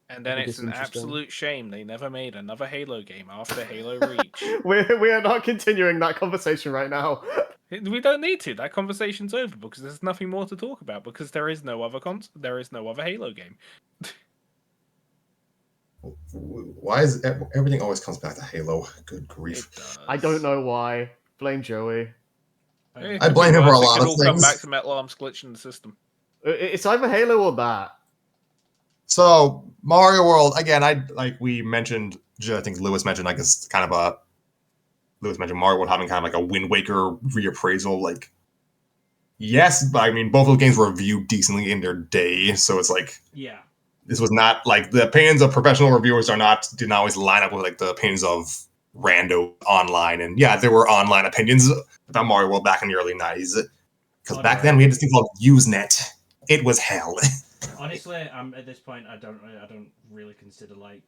And then think it's it's an interesting. absolute shame they never made another Halo game after Halo Reach. we are not continuing that conversation right now. We don't need to. That conversation's over because there's nothing more to talk about because there is no other Halo game. Why is everything always comes back to Halo? Good grief! I don't know why. Blame Joey. I blame him for a lot It of could all come things. back to Metal Arms glitching the system. It's either Halo or that. So Mario World again. Like we mentioned I think Lewis mentioned like it's kind of a Lewis mentioned Mario World having kind of like a Wind Waker reappraisal. Like, yes, but I mean both of those games were reviewed decently in their day, so it's like Yeah. this was not like the opinions of professional reviewers did not always line up with like the opinions of rando online. And yeah, there were online opinions about Mario World back in the early '90s because back then we had this thing called Usenet. It was hell. Honestly, at this point, I don't really consider like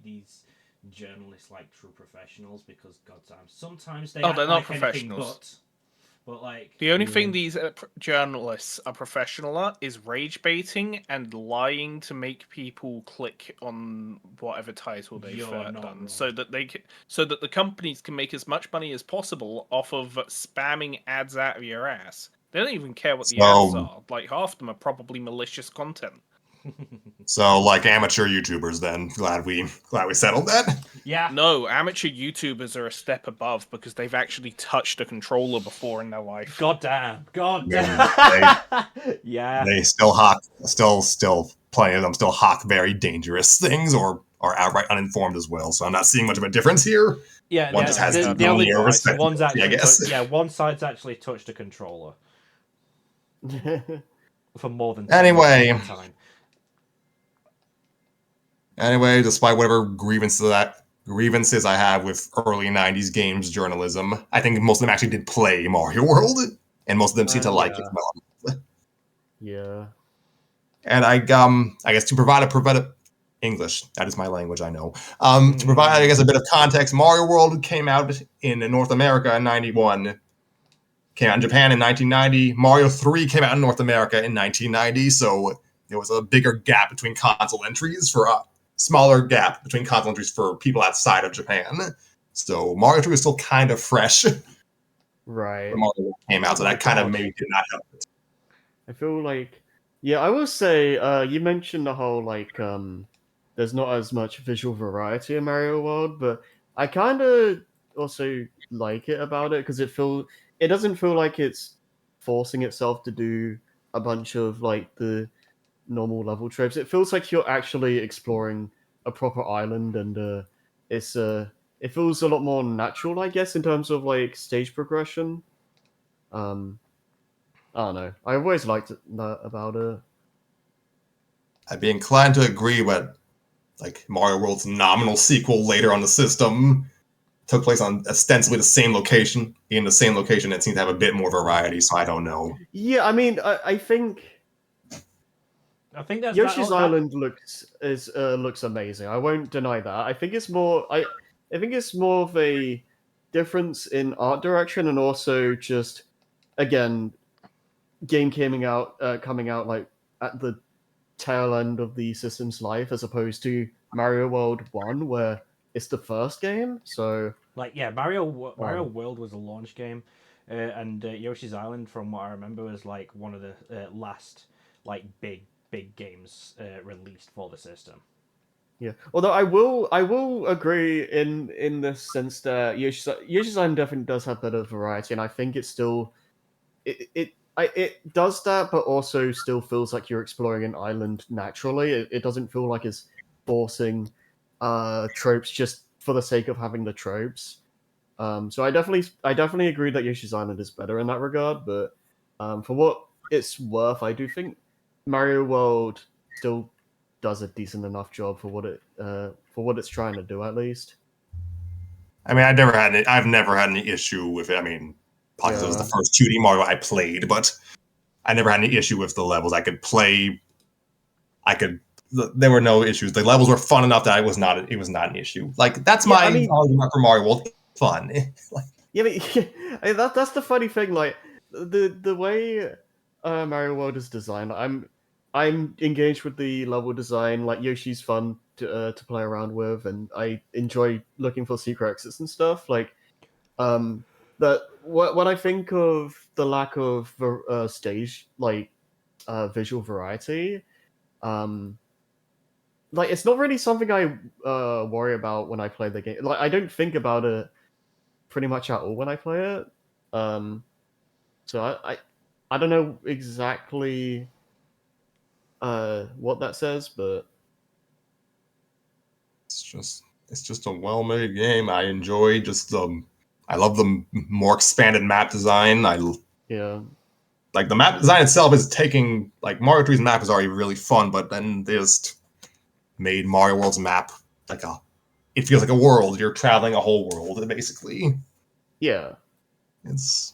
these journalists like true professionals because goddamn, sometimes they act they're not like anything professionals. but like The only thing these journalists are professional at is rage baiting and lying to make people click on whatever title they've You're not done, wrong. so that so that the companies can make as much money as possible off of spamming ads out of your ass. They don't even care what the ads So- are. Like half of them are probably malicious content. So like amateur YouTubers, then glad we settled that. yeah. No, amateur YouTubers are a step above because they've actually touched a controller before in their life. Goddamn. Yeah. They still plenty of them still hawk very dangerous things or are outright uninformed as well. So I'm not seeing much of a difference here. Yeah, One just has the only zero respect. one's actually I guess. one side's actually touched a controller for more than 10 Anyway. minutes at a time. Anyway, despite whatever grievances I have with early '90s games journalism, I think most of them actually did play Mario World, and most of them seem to like it well. Yeah. And I guess to provide a English, that is my language, I know. To provide, I guess, a bit of context, Mario World came out in North America in '91. Came out in Japan in 1990. Mario 3 came out in North America in 1990, so there was a bigger gap between console entries for smaller gap between console entries for people outside of Japan. So Mario 3 was still kind of fresh Right. when Mario World came out, so that kind of maybe did not help it. I feel like, yeah, I will say, you mentioned the whole like, there's not as much visual variety in Mario World, but I kind of also like it about it because it doesn't feel like it's forcing itself to do a bunch of like the normal level tropes. It feels like you're actually exploring a proper island, and it feels a lot more natural, I guess, in terms of like stage progression. Um, I don't know. I always liked that about it. I'd be inclined to agree, but like Mario World's nominal sequel later on the system took place on ostensibly the same location. In the same location, it seemed to have a bit more variety, so I don't know. Yeah, I mean, I think I think that's Yoshi's Island looks amazing. I won't deny that. I think it's more of a difference in art direction and also just again game coming out like at the tail end of the system's life as opposed to Mario World 1 where it's the first game. So like Mario World was a launch game, and Yoshi's Island, from what I remember, was like one of the last like big games released for the system. yeah, although I will agree in the sense that Yoshi's Island definitely does have better variety, and I think it's still it does that, but also still feels like you're exploring an island naturally. It doesn't feel like it's forcing tropes just for the sake of having the tropes. So I definitely agree that Yoshi's Island is better in that regard, but for what it's worth, I do think Mario World still does a decent enough job for what it's trying to do, at least. I mean, I've never had any issue with it. I mean, probably 'cause it was the first 2D Mario I played, but I never had any issue with the levels. There were no issues. The levels were fun enough that it was not an issue. Like that's my argument for Mario World. Fun. Yeah, but that's the funny thing. Like the way Mario World is designed, I'm engaged with the level design. Like Yoshi's fun to play around with, and I enjoy looking for secret exits and stuff. Like that when I think of the lack of stage visual variety, like it's not really something I worry about when I play the game. Like I don't think about it pretty much at all when I play it. So I don't know exactly what that says, but It's just it's just a well-made game. I enjoy just I love the more expanded map design. Yeah. Like the map design itself is taking like Mario 3's map is already really fun, but then they just made Mario World's map like it feels like a world. You're traveling a whole world basically. Yeah. It's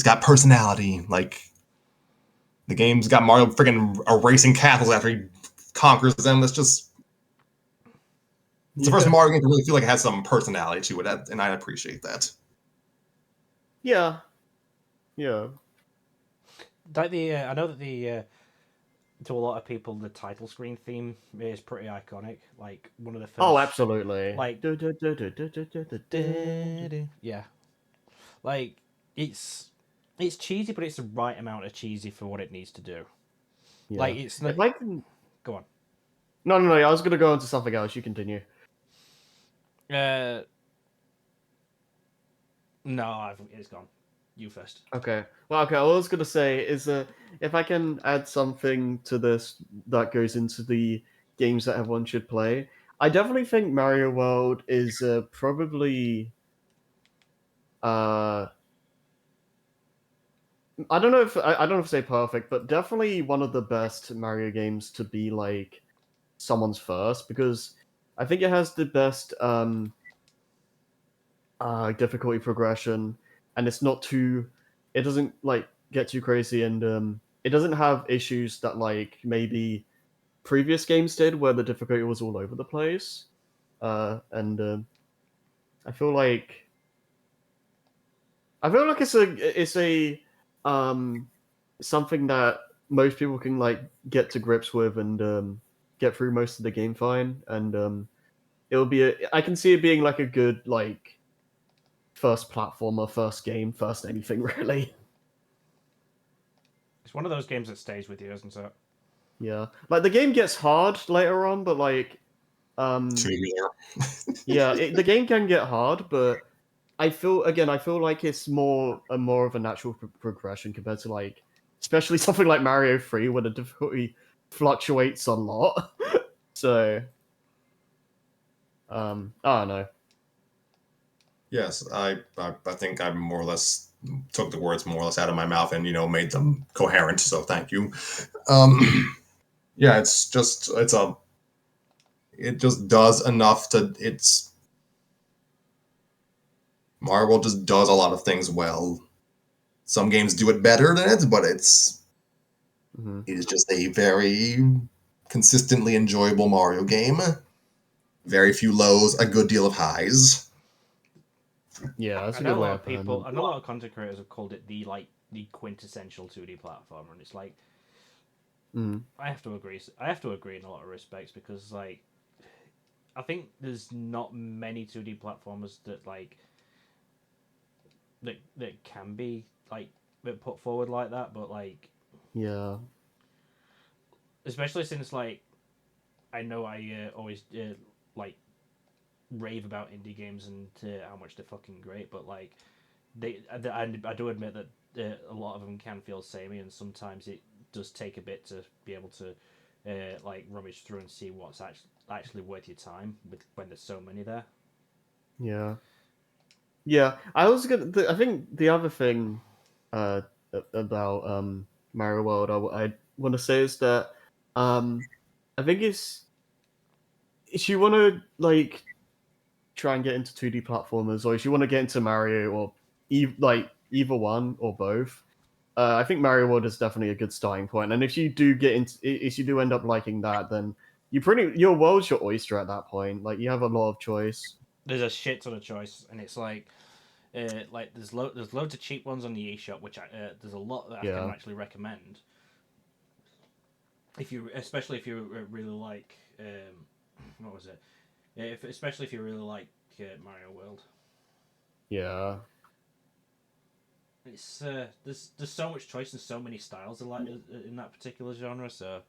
got personality. Like the game's got Mario freaking erasing castles after he conquers them. It's the first Mario game to really feel like it has some personality to it, and I appreciate that. Yeah. Yeah. Like I know that to a lot of people, the title screen theme is pretty iconic. Like one of the first. Oh, absolutely. Like yeah, like it's cheesy, but it's the right amount of cheesy for what it needs to do. Yeah. Like it's not. If I can... Go on. No. I was gonna go into something else. You continue. No, it's gone. You first. Okay. Well, okay. All I was gonna say is if I can add something to this that goes into the games that everyone should play, I definitely think Mario World is probably I don't know if I don't know if to say perfect, but definitely one of the best Mario games to be like someone's first, because I think it has the best difficulty progression, and it's not too, it doesn't like get too crazy, and it doesn't have issues that like maybe previous games did where the difficulty was all over the place. And I feel like it's a something that most people can like get to grips with, and get through most of the game fine, and it'll be I can see it being like a good like first platformer, first game, first anything really. It's one of those games that stays with you, isn't it? Yeah, like the game gets hard later on, but like yeah, the game can get hard, but I feel like it's more of a natural progression compared to like, especially something like Mario 3 where the difficulty fluctuates a lot. So, I don't know. Yes, I think I more or less took the words more or less out of my mouth and made them coherent. So thank you. Yeah, it just does enough to Mario World just does a lot of things well. Some games do it better than it, but it is just a very consistently enjoyable Mario game. Very few lows, a good deal of highs. Yeah, that's I a know good a way lot of of putting people. it. I know a lot of content creators have called it the quintessential 2D platformer, and it's like I have to agree. I have to agree in a lot of respects because like I think there's not many 2D platformers that like that can be like put forward like that, but like Yeah. especially since like I know I always like rave about indie games and how much they're fucking great, but like I do admit that a lot of them can feel samey, and sometimes it does take a bit to be able to like rummage through and see what's actually worth your time when there's so many there. Yeah. Yeah. I think the other thing uh about Mario World I want to say is that I think it's if you want to like try and get into 2D platformers, or if you want to get into Mario, or like either one or both, I think Mario World is definitely a good starting point. And if you do if you do end up liking that, then your world's your oyster at that point. Like you have a lot of choice. There's a shit ton of choice, and it's like there's loads of cheap ones on the eShop, which there's a lot that I can actually recommend. Especially if you really like what was it? Especially if you really like Mario World. Yeah. It's there's so much choice and so many styles in that particular genre. So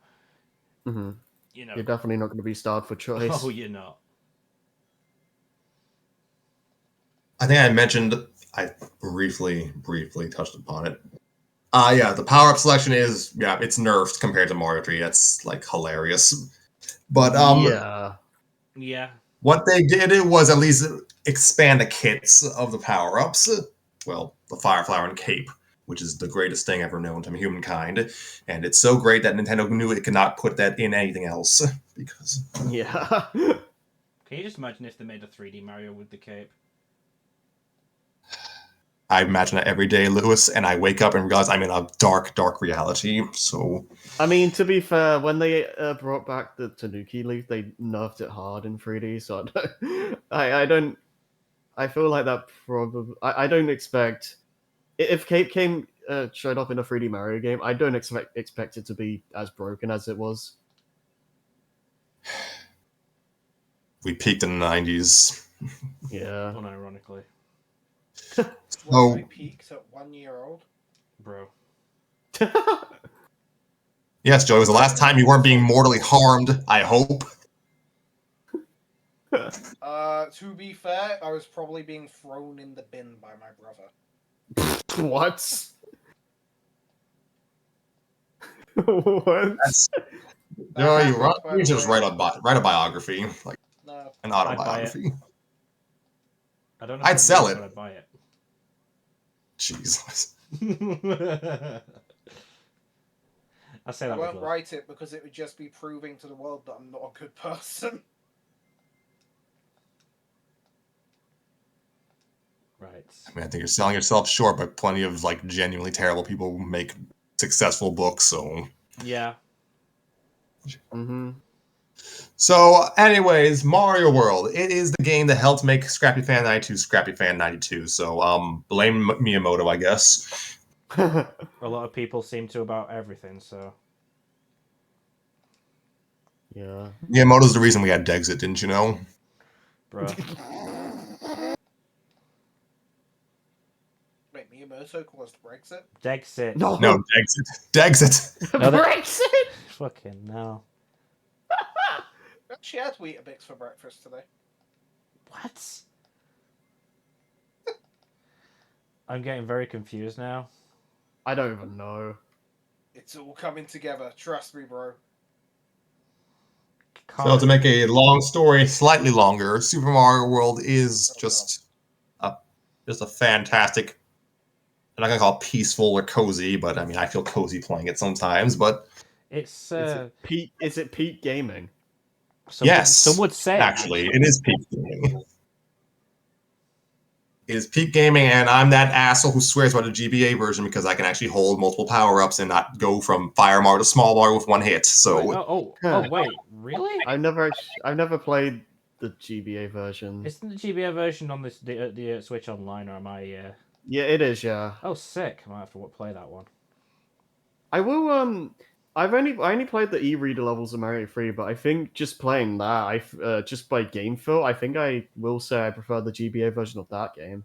you know you're definitely not going to be starved for choice. Oh, you're not. I think I briefly touched upon it. Yeah, the power up selection it's nerfed compared to Mario 3. That's like hilarious. But yeah. What they did was at least expand the kits of the power-ups. Well, the Fire Flower and Cape, which is the greatest thing ever known to humankind. And it's so great that Nintendo knew it could not put that in anything else. Because Yeah. Can you just imagine if they made a 3D Mario with the cape? I imagine that every day, Lewis, and I wake up and realize I'm in a dark, dark reality. So, I mean, to be fair, when they brought back the Tanuki Leaf, they nerfed it hard in 3D. So I don't. I feel like that probably. I don't expect if Cape came showed up in a 3D Mario game. I don't expect it to be as broken as it was. we peaked in the 90s. Yeah. Unironically. Oh. When I peaked at 1 year old. Bro. Yes, Joey, it was the last time you weren't being mortally harmed, I hope. To be fair, I was probably being thrown in the bin by my brother. What? What? That's, That Joey, happened, by you the just way. write a biography, like No. an buy it. autobiography. I don't know. I'd sell it. But I'd buy it. Jesus. I say I that won't with love. write it because it would just be proving to the world that I'm not a good person. Right. I mean, I think you're selling yourself short, but plenty of like genuinely terrible people make successful books. Yeah. Mm-hmm. So, anyways, Mario World. It is the game that helped make Scrappy Fan 92 Scrappy Fan 92. So, blame Miyamoto, I guess. A lot of people seem to about everything, so. Yeah. Miyamoto's the reason we had Dexit, didn't you know? Bro. Wait, Miyamoto caused Brexit? Dexit. No. No, Dexit. Dexit. No, that- Brexit. Fucking no. She had Weetabix for breakfast today. What? I'm getting very confused now. I don't even know. It's all coming together. Trust me, bro. So, to make a long story slightly longer, Super Mario World is just a fantastic. I'm not gonna call it peaceful or cozy, but I mean I feel cozy playing it sometimes. But It's Is it Pete Gaming? yes, some would say actually it is peak gaming. It is peak gaming, and I'm that asshole who swears by the GBA version because I can actually hold multiple power ups and not go from Fire Mario to Small Mario with one hit. So Wait, really? I've never played the GBA version. Isn't the GBA version on the Switch Online, or am I? Yeah, it is. Yeah. Oh, sick! I might have to play that one. I will. I only played the e-reader levels of Mario 3, but I think just playing that, just by game feel, I think I will say I prefer the GBA version of that game.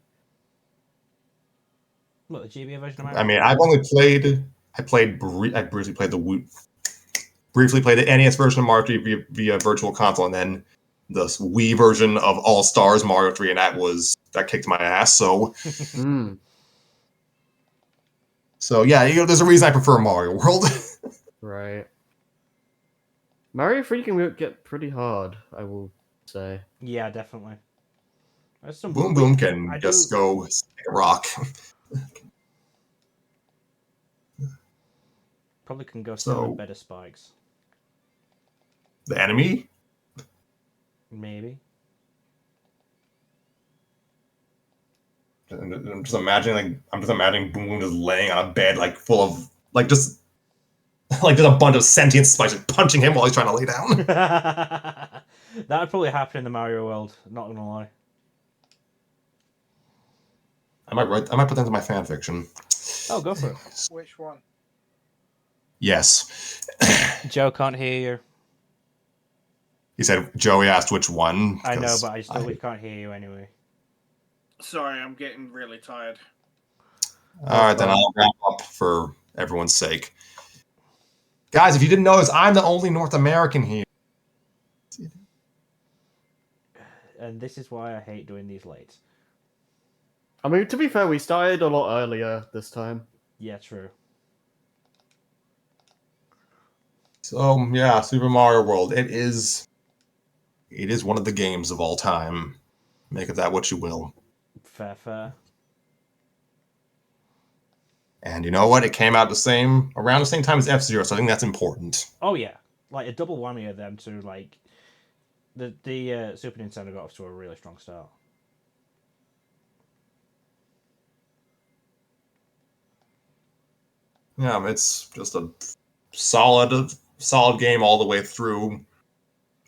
What, the GBA version of Mario? I mean, I've only played. I briefly played the NES version of Mario 3 via Virtual Console, and then the Wii version of All Stars Mario 3, and that kicked my ass. So, so yeah, there's a reason I prefer Mario World. Right. Mario 3 can get pretty hard, I will say. Yeah, definitely. Boom Boom can just go stick a rock. Probably can go So- with better spikes. The enemy? Maybe. I'm just imagining Boom Boom just laying on a bed full of just just a bunch of sentient spikes just punching him while he's trying to lay down. That would probably happen in the Mario world. Not gonna lie. I might put that into my fan fiction. Oh, go for it. Which one? Yes. Joe can't hear you. He said Joey asked which one. I know, but we can't hear you anyway. Sorry, I'm getting really tired. Alright, then I'll wrap up for everyone's sake. Guys, if you didn't notice, I'm the only North American here. And this is why I hate doing these late. I mean, to be fair, we started a lot earlier this time. Yeah, true. So yeah, Super Mario World. It is It is one of the games of all time. Make of that what you will. Fair. And you know what? It came out around the same time as F-Zero, so I think that's important. Oh yeah, like a double whammy of them to like the Super Nintendo got off to a really strong start. Yeah, it's just a solid game all the way through.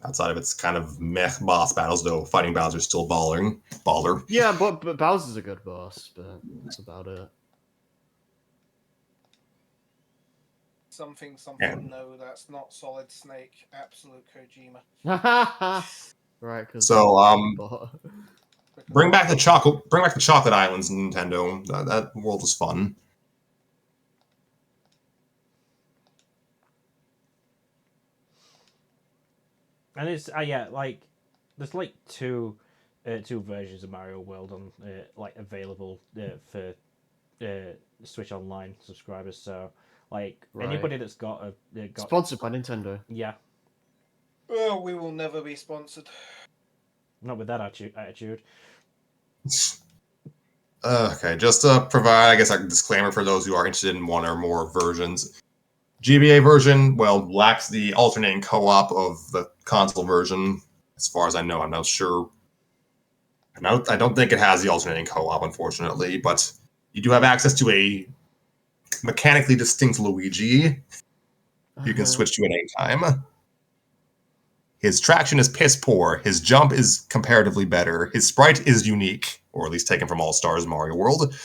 Outside of its kind of meh boss battles, though, fighting Bowser's still baller. Yeah, but Bowser's a good boss, but that's about it. Something. Yeah. No, that's not Solid Snake. Absolute Kojima. Right, because So, bring back the chocolate islands, Nintendo. That world was fun. And it's yeah, like there's like two versions of Mario World on like available for Switch Online subscribers. So like anybody that's got sponsored by Nintendo. Yeah. Oh, we will never be sponsored. Not with that attitude. Okay, just to provide, I guess, a disclaimer for those who are interested in one or more versions. GBA version, well, lacks the alternating co-op of the console version. As far as I know, I'm not sure. I don't think it has the alternating co-op, unfortunately, but you do have access to a mechanically distinct Luigi. You can switch to at any time. His traction is piss poor. His jump is comparatively better. His sprite is unique, or at least taken from All Stars Mario World.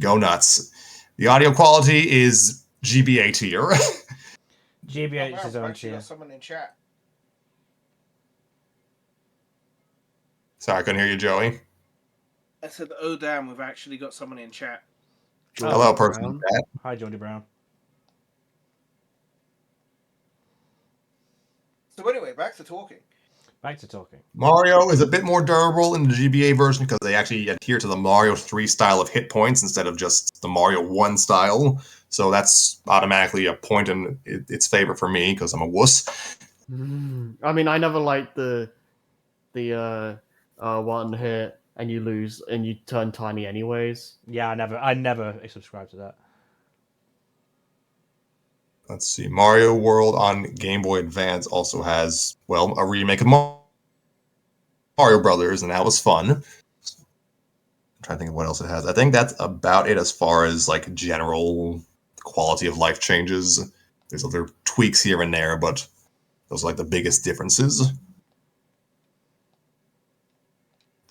Go nuts. The audio quality is GBA tier. GBA wow, is his own actually tier. got someone in chat. Sorry, I couldn't hear you, Joey. I said, oh damn, we've actually got someone in chat. Hello, person in chat. Hi, Jordy Brown. So anyway, back to talking. Mario is a bit more durable in the GBA version because they actually adhere to the Mario 3 style of hit points instead of just the Mario 1 style. So that's automatically a point in its favor for me because I'm a wuss. I mean, I never liked the one hit and you lose and you turn tiny anyways. Yeah, I never subscribed to that. Let's see. Mario World on Game Boy Advance also has, well, a remake of Mario Brothers, and that was fun. I'm trying to think of what else it has. I think that's about it as far as like general quality of life changes. There's other tweaks here and there, but those are like the biggest differences.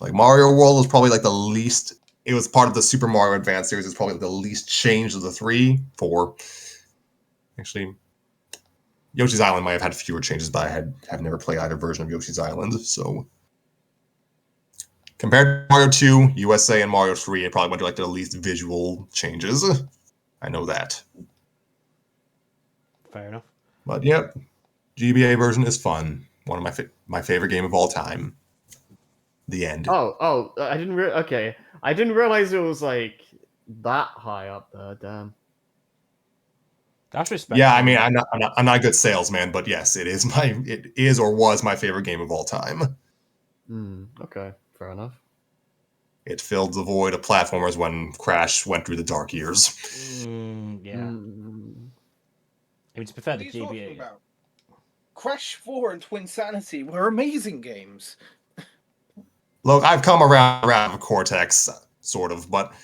Like Mario World was probably like the least. It was part of the Super Mario Advance series. It's probably the least changed of the 4. Actually, Yoshi's Island might have had fewer changes, but I have never played either version of Yoshi's Island. So compared to Mario 2, USA, and Mario 3, it probably went to like the least visual changes. I know that. Fair enough. But yep, GBA version is fun. One of my favorite game of all time. The end. Oh, I didn't okay. I didn't realize it was like that high up there. Damn. That's respectable. Yeah, I mean, I'm not a good salesman, but yes, it is or was my favorite game of all time. Okay, fair enough. It filled the void of platformers when Crash went through the dark years. Yeah. I mean, to be fair, What the are you talking GBA. about? Crash 4 and Twin Sanity were amazing games. Look, I've come around Cortex, sort of, but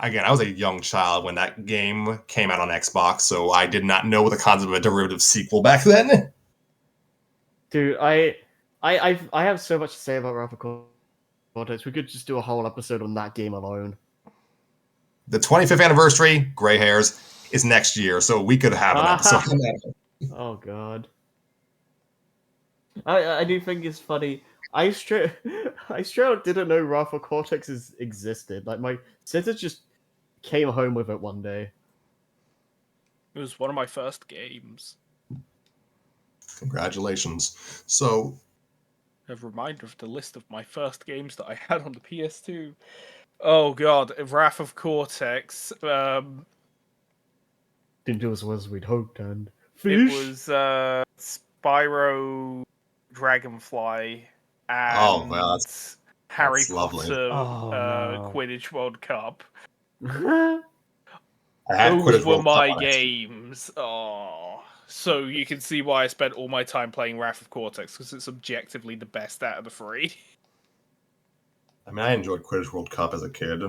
again, I was a young child when that game came out on Xbox, so I did not know the concept of a derivative sequel back then. Dude, I have so much to say about Wrath of Cortex. We could just do a whole episode on that game alone. The 25th anniversary, gray hairs, is next year, so we could have an episode on that. Oh god. I do think it's funny. I straight out didn't know Wrath of Cortex existed. Like my sister just came home with it one day. It was one of my first games. Congratulations. So, A reminder of the list of my first games that I had on the PS2. Oh god, Wrath of Cortex. Didn't do as well as we'd hoped, and It was Spyro, Dragonfly, Oh, and well, Harry that's lovely. Potter Oh, no. Quidditch World Cup. I had Those Quidditch were World Cup my on it. games. Oh, so you can see why I spent all my time playing Wrath of Cortex, because it's objectively the best out of the three. I mean, I enjoyed Quidditch World Cup as a kid.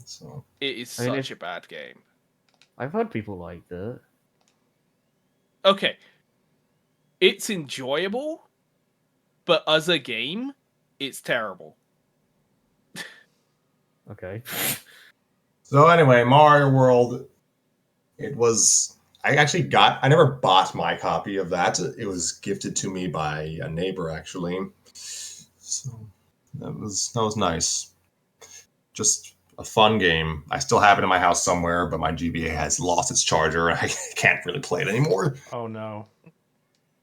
So It is I mean, such a bad game. I've heard people like that. Okay, it's enjoyable, but as a game, it's terrible. Okay. So anyway, Mario World. It was. I never bought my copy of that. It was gifted to me by a neighbor, actually. So that was nice. Just a fun game. I still have it in my house somewhere, but my GBA has lost its charger, and I can't really play it anymore. Oh no.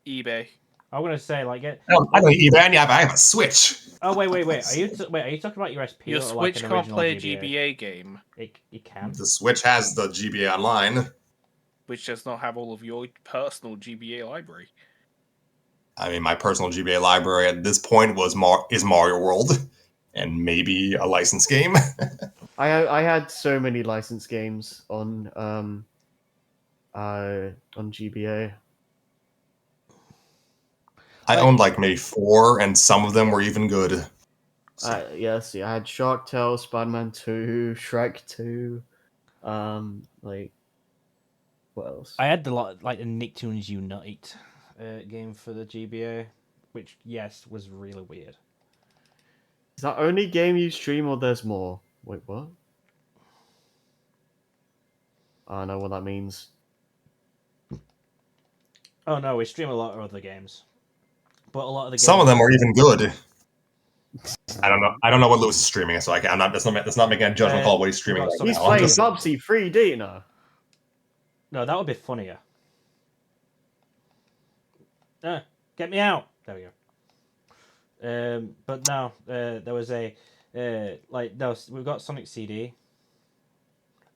eBay. I'm gonna say like it. I don't even have. I have a Switch. Oh wait. Are you talking about your SP Your or like Switch an can't original play a GBA? GBA game, It can. The Switch has the GBA online. which does not have all of your personal GBA library. I mean, my personal GBA library at this point is Mario World, and maybe a licensed game. I had so many licensed games on GBA. I owned like maybe 4, and some of them were even good. Yes, yeah, I had Shark Tale, Spider-Man 2, Shrek 2, like what else? I had the Nicktoons Unite game for the GBA, which yes was really weird. Is that only game you stream or there's more? Wait, what? I don't know what that means. Oh no, we stream a lot of other games, but a lot of the games. Some of them are even good. I don't know. I don't know what Lewis is streaming, so I'm not. That's not making a judgment call what he's streaming got right some- He's now. playing Just- Bubsy 3D now. No, that would be funnier. Get me out. There we go. But no, there was a no. We've got Sonic CD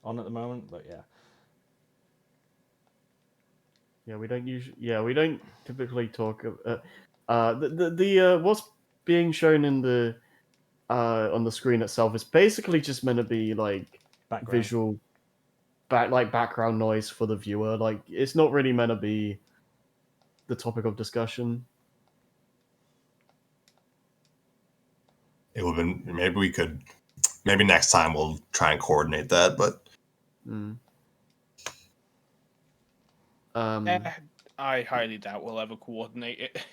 on at the moment, but yeah. Yeah, we don't typically talk. The what's being shown in the on the screen itself is basically just meant to be like Background. visual, background noise for the viewer. Like it's not really meant to be the topic of discussion. It would have been. Maybe next time we'll try and coordinate that. But Mm. I highly doubt we'll ever coordinate it.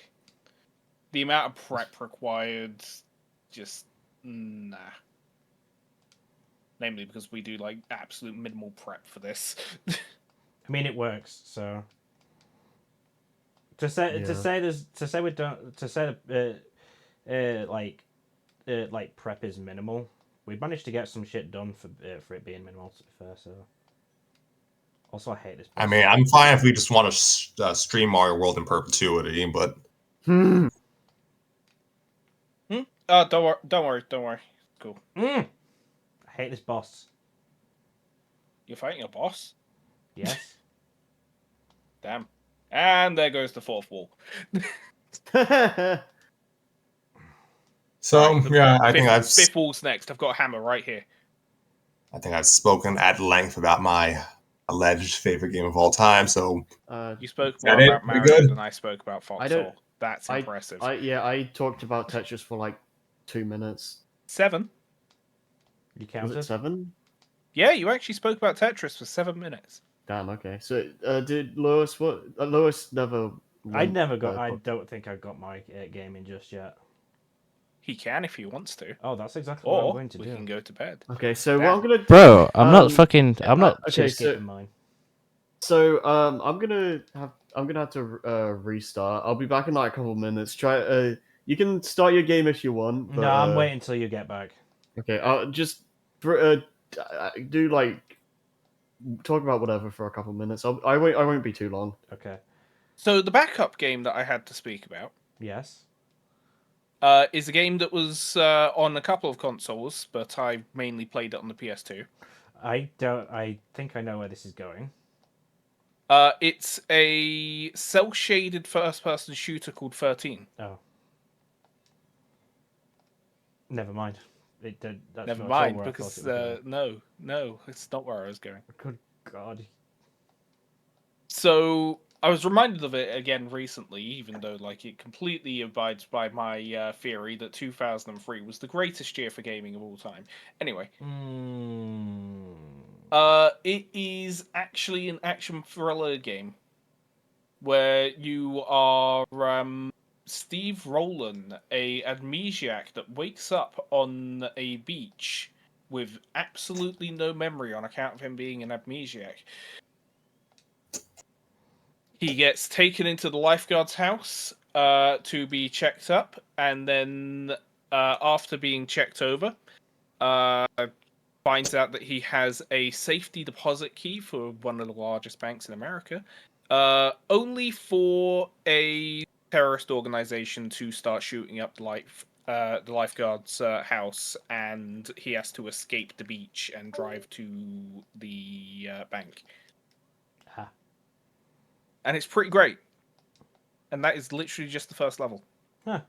The amount of prep required, just nah. Namely because we do like absolute minimal prep for this. I mean, it works. So to say we don't like prep is minimal. We managed to get some shit done for it being minimal. To be fair, so also I hate this. I mean, I'm fine if we just want to stream Mario World in perpetuity. But Oh, don't worry. Cool. I hate this boss. You're fighting a boss? Yes. Damn. And there goes the fourth wall. so Right, yeah, I think fifth wall's next. I've got a hammer right here. I've spoken at length about my alleged favorite game of all time. So You spoke Is that more it? about We Mario good? than I spoke about I don't- Foxhole. That's impressive. I talked about Tetris for like 2 minutes. 7? You Was counted? it 7? Yeah, you actually spoke about Tetris for 7 minutes. Damn. Okay. So did Lewis? What? Lewis never. I never got. uh, I don't think I got my gaming just yet. He can if he wants to. Oh, that's exactly what I'm Or going to we do. can go to bed. Okay. So what Damn. I'm gonna do. Bro, I'm not Um, fucking. I'm not okay, skipping so- mine. So I'm gonna have to restart. I'll be back in like a couple of minutes. Try. You can start your game if you want. But, No, I'm waiting until you get back. Okay. I'll just do like talk about whatever for a couple of minutes. I won't be too long. Okay. So the backup game that I had to speak about Yes. is a game that was on a couple of consoles, but I mainly played it on the PS2. I don't. I think I know where this is going. It's a cel-shaded first-person shooter called 13. Oh. Never mind. That's Never not at all mind, where I thought because it was going. no, it's not where I was going. Good God. So I was reminded of it again recently, even though like it completely abides by my theory that 2003 was the greatest year for gaming of all time. Anyway, it is actually an action thriller game where you are Steve Rowland, a amnesiac that wakes up on a beach with absolutely no memory on account of him being an amnesiac. He gets taken into the lifeguard's house to be checked up, and then after being checked over, finds out that he has a safety deposit key for one of the largest banks in America, only for a terrorist organization to start shooting up the lifeguard's house, and he has to escape the beach and drive to the bank. Ah. And it's pretty great. And that is literally just the first level. Huh.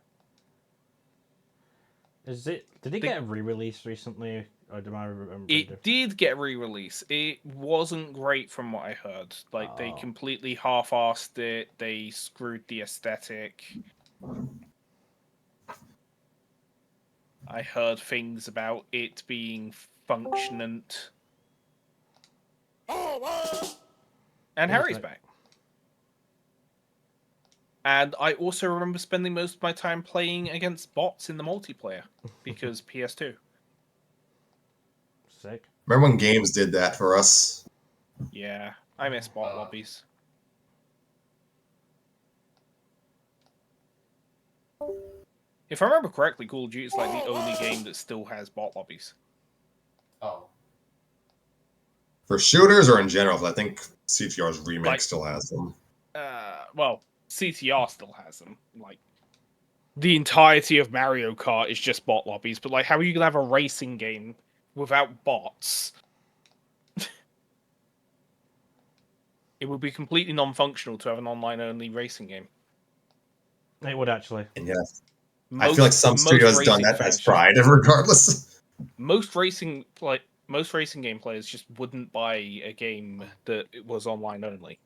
Did it get a re-release recently, or do I remember? It did get re-release. It wasn't great from what I heard. Like they completely half-assed it. They screwed the aesthetic. I heard things about it being functionant. And Harry's back. And I also remember spending most of my time playing against bots in the multiplayer because PS2. Sick. Remember when games did that for us? Yeah, I miss bot lobbies. If I remember correctly, Call of Duty is like the only game that still has bot lobbies. Oh. For shooters or in general? 'Cause I think CTR's remake Like- still has them. Well, CTR still has them. Like, the entirety of Mario Kart is just bot lobbies, but like, how are you gonna have a racing game without bots? It would be completely non-functional to have an online-only racing game. It would actually. And yeah, I feel like some studio has done that as Pride, regardless. Most racing game players just wouldn't buy a game that was online only.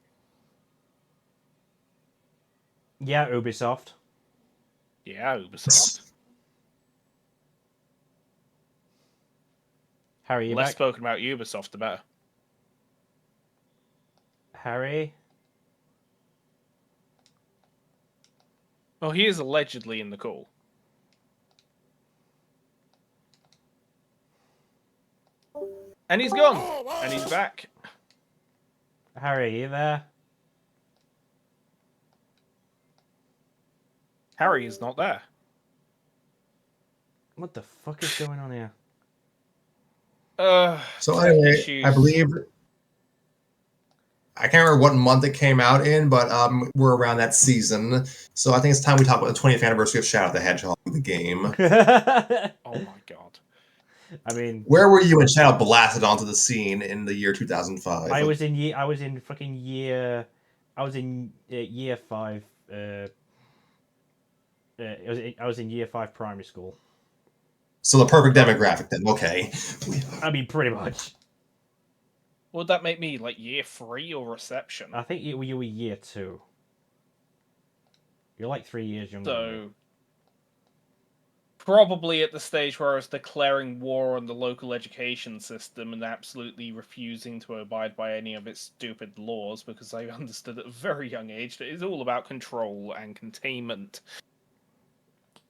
Yeah, Ubisoft. Yeah, Ubisoft. Harry, you Less back? spoken about Ubisoft, the better. Harry? Well, he is allegedly in the call. And he's gone. And he's back. Harry, you there? Harry is not there. What the fuck is going on here? So tech anyway, issues. I believe I can't remember what month it came out in, but we're around that season. So I think it's time we talk about the 20th anniversary of Shadow the Hedgehog, the game. Oh my god. I mean, Where were you when Shadow blasted onto the scene in the year 2005? I was in year 5. I was in year 5 primary school. So the perfect demographic then. Okay. I mean, pretty much. Would that make me like year 3 or reception? I think you were year 2. You're like 3 years younger. than me. So probably at the stage where I was declaring war on the local education system and absolutely refusing to abide by any of its stupid laws because I understood at a very young age that it's all about control and containment.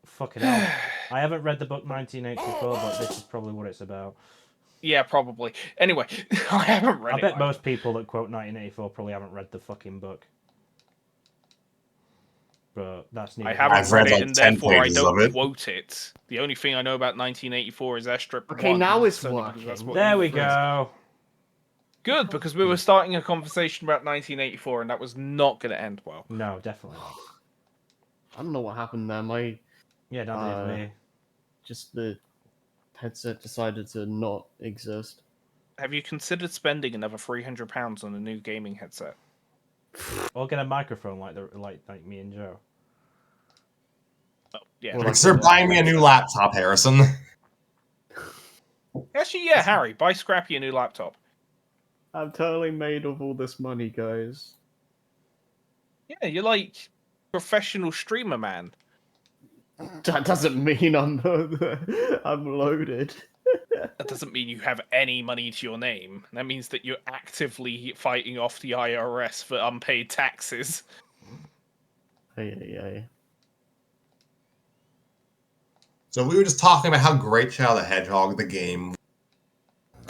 Fucking hell. I haven't read the book 1984, but this is probably what it's about. Yeah, probably. Anyway, I haven't read I it. bet either. most people that quote 1984 probably haven't read the fucking book. But that's neither. I haven't I've read read it, like and 10 therefore I pages don't of it. quote it. The only thing I know about 1984 is Airstrip 1. Okay, now it's only because working. that's what There you we read. go. Good, because we were starting a conversation about 1984, and that was not going to end well. No, definitely not. I don't know what happened there. My Yeah, neither did we. just the headset decided to not exist. Have you considered spending another £300 on a new gaming headset? Or get a microphone like me and Joe. Oh, yeah. Well, like Consider buying me a new laptop, Harrison. Actually, yeah, Harry, buy Scrappy a new laptop. I'm totally made of all this money, guys. Yeah, you're like professional streamer, man. That doesn't mean I'm I'm loaded. That doesn't mean you have any money to your name. That means that you're actively fighting off the IRS for unpaid taxes. Hey. So we were just talking about how great Shadow the Hedgehog, the game.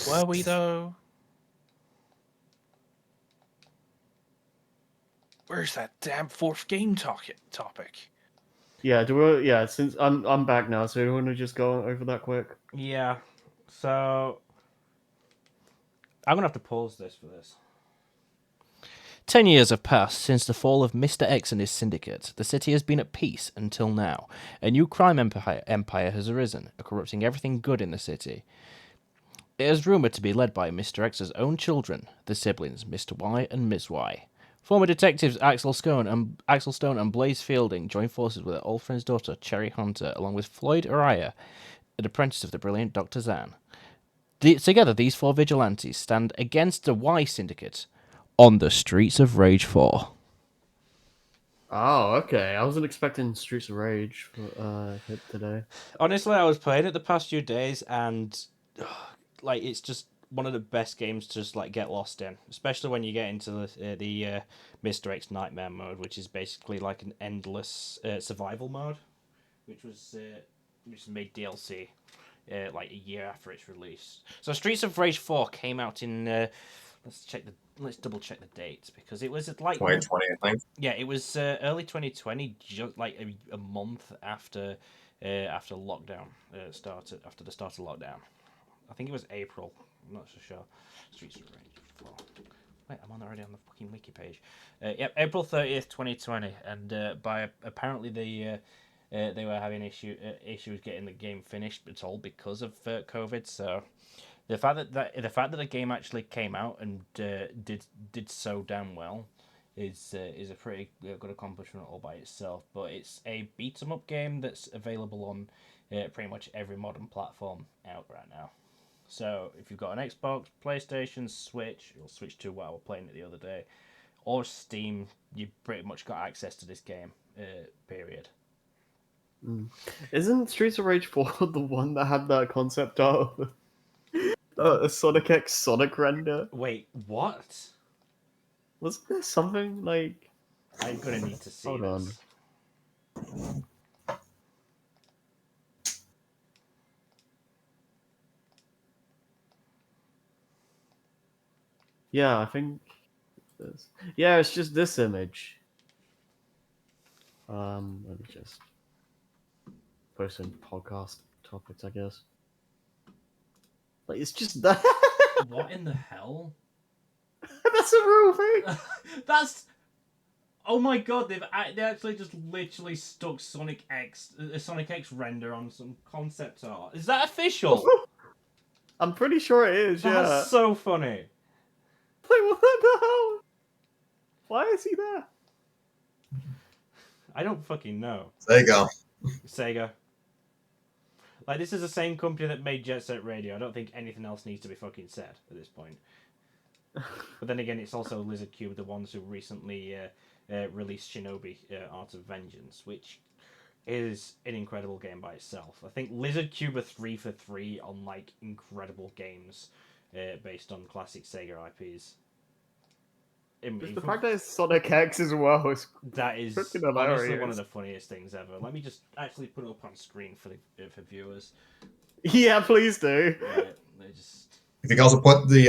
Were we though? Where's that damn fourth game topic? Yeah, since I'm back now, so do you want to just go over that quick? Yeah. So I'm gonna have to pause this for this. 10 years have passed since the fall of Mr. X and his syndicate. The city has been at peace until now. A new crime empire has arisen, corrupting everything good in the city. It is rumoured to be led by Mr. X's own children, the siblings, Mr. Y and Ms. Y. Former detectives Axel Stone and Blaze Fielding join forces with their old friend's daughter, Cherry Hunter, along with Floyd Araya, an apprentice of the brilliant Dr. Zan. Together, these four vigilantes stand against the Y Syndicate on the streets of Rage 4. Oh, okay. I wasn't expecting Streets of Rage for hit today. Honestly, I was playing it the past few days, and like it's just one of the best games to just like get lost in, especially when you get into the Mr. X Nightmare mode, which is basically like an endless survival mode, which was made DLC like a year after its release. So Streets of Rage 4 came out in let's double check the dates because it was like 2020, I think. yeah, it was early 2020, just like a month after lockdown started, after the start of lockdown. I think it was April. I'm not so sure. Streets of Rage 4. Wait, I'm already on the fucking wiki page. Yep, April 30th, 2020, and by apparently they were having issues getting the game finished. It's all because of COVID. So the fact that the game actually came out and did so damn well is a pretty good accomplishment all by itself. But it's a beat 'em up game that's available on pretty much every modern platform out right now. So if you've got an Xbox, PlayStation, Switch, or Switch 2, while we're playing it the other day, or Steam, you pretty much got access to this game. Period. Isn't Streets of Rage 4 the one that had that concept art of a Sonic X Sonic render? Wait, what? Wasn't there something like... I'm gonna need to see Hold on. this. Yeah, I think... Yeah, it's just this image. Let me just post in podcast topics, I guess. Like, it's just that. What in the hell? That's a real thing. That's. Oh my god! They actually just literally stuck a Sonic X render on some concept art. Is that official? I'm pretty sure it is. That's Yeah. so funny. Like, what the hell? Why is he there? I don't fucking know. There you go. Sega. Like, this is the same company that made Jet Set Radio. I don't think anything else needs to be fucking said at this point. But then again, it's also Lizard Cube, the ones who recently released Shinobi Art of Vengeance, which is an incredible game by itself. I think Lizard Cube are 3 for 3 on, like, incredible games based on classic Sega IPs. The fact that it's Sonic X as well is That is freaking honestly hilarious. one of the funniest things ever. Let me just actually put it up on screen for viewers. Yeah, please do. Right, they just... If you can also put the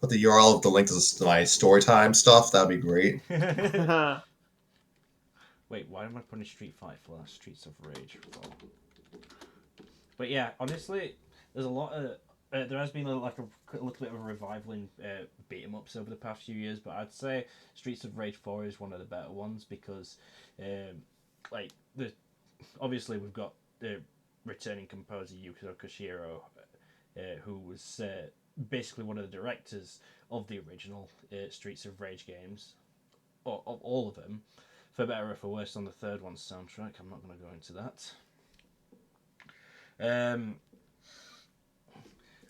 URL of the link to my story time stuff, that'd be great. Wait, why am I putting Street Fighter for that? Streets of Rage 4. But yeah, honestly, there's a lot of... there has been a little bit of a revival in beat 'em ups over the past few years, but I'd say Streets of Rage 4 is one of the better ones because, obviously we've got the returning composer Yukio Koshiro, who was basically one of the directors of the original Streets of Rage games, or of all of them, for better or for worse on the third one's soundtrack. I'm not going to go into that.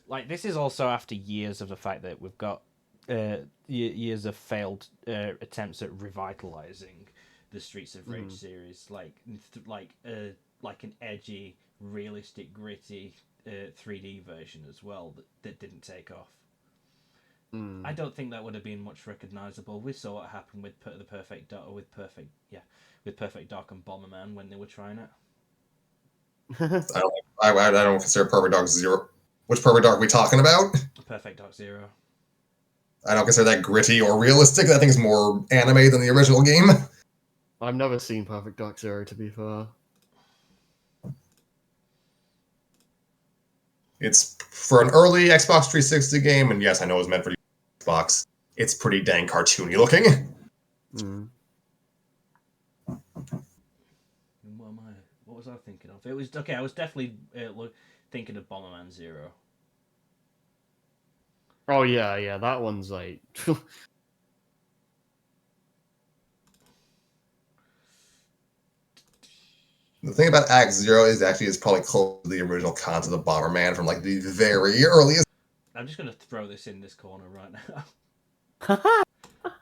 Like, this is also after years of the fact that we've got years of failed attempts at revitalizing the Streets of Rage series, like an edgy, realistic, gritty 3D version as well that didn't take off. I don't think that would have been much recognizable. We saw what happened with the Perfect Dark, with Perfect Dark and Bomberman when they were trying it. I don't consider Perfect Dark Zero. Which Perfect Dark are we talking about? Perfect Dark Zero. I don't consider that gritty or realistic. I think it's more anime than the original game. I've never seen Perfect Dark Zero, to be fair. It's for an early Xbox 360 game, and yes, I know it was meant for Xbox. It's pretty dang cartoony looking. What was I thinking of? It was okay. I was definitely thinking of Bomberman Zero. Oh yeah, that one's like. The thing about Act Zero is actually it's probably close to the original concept of Bomberman from like the very earliest. I'm just going to throw this in this corner right now.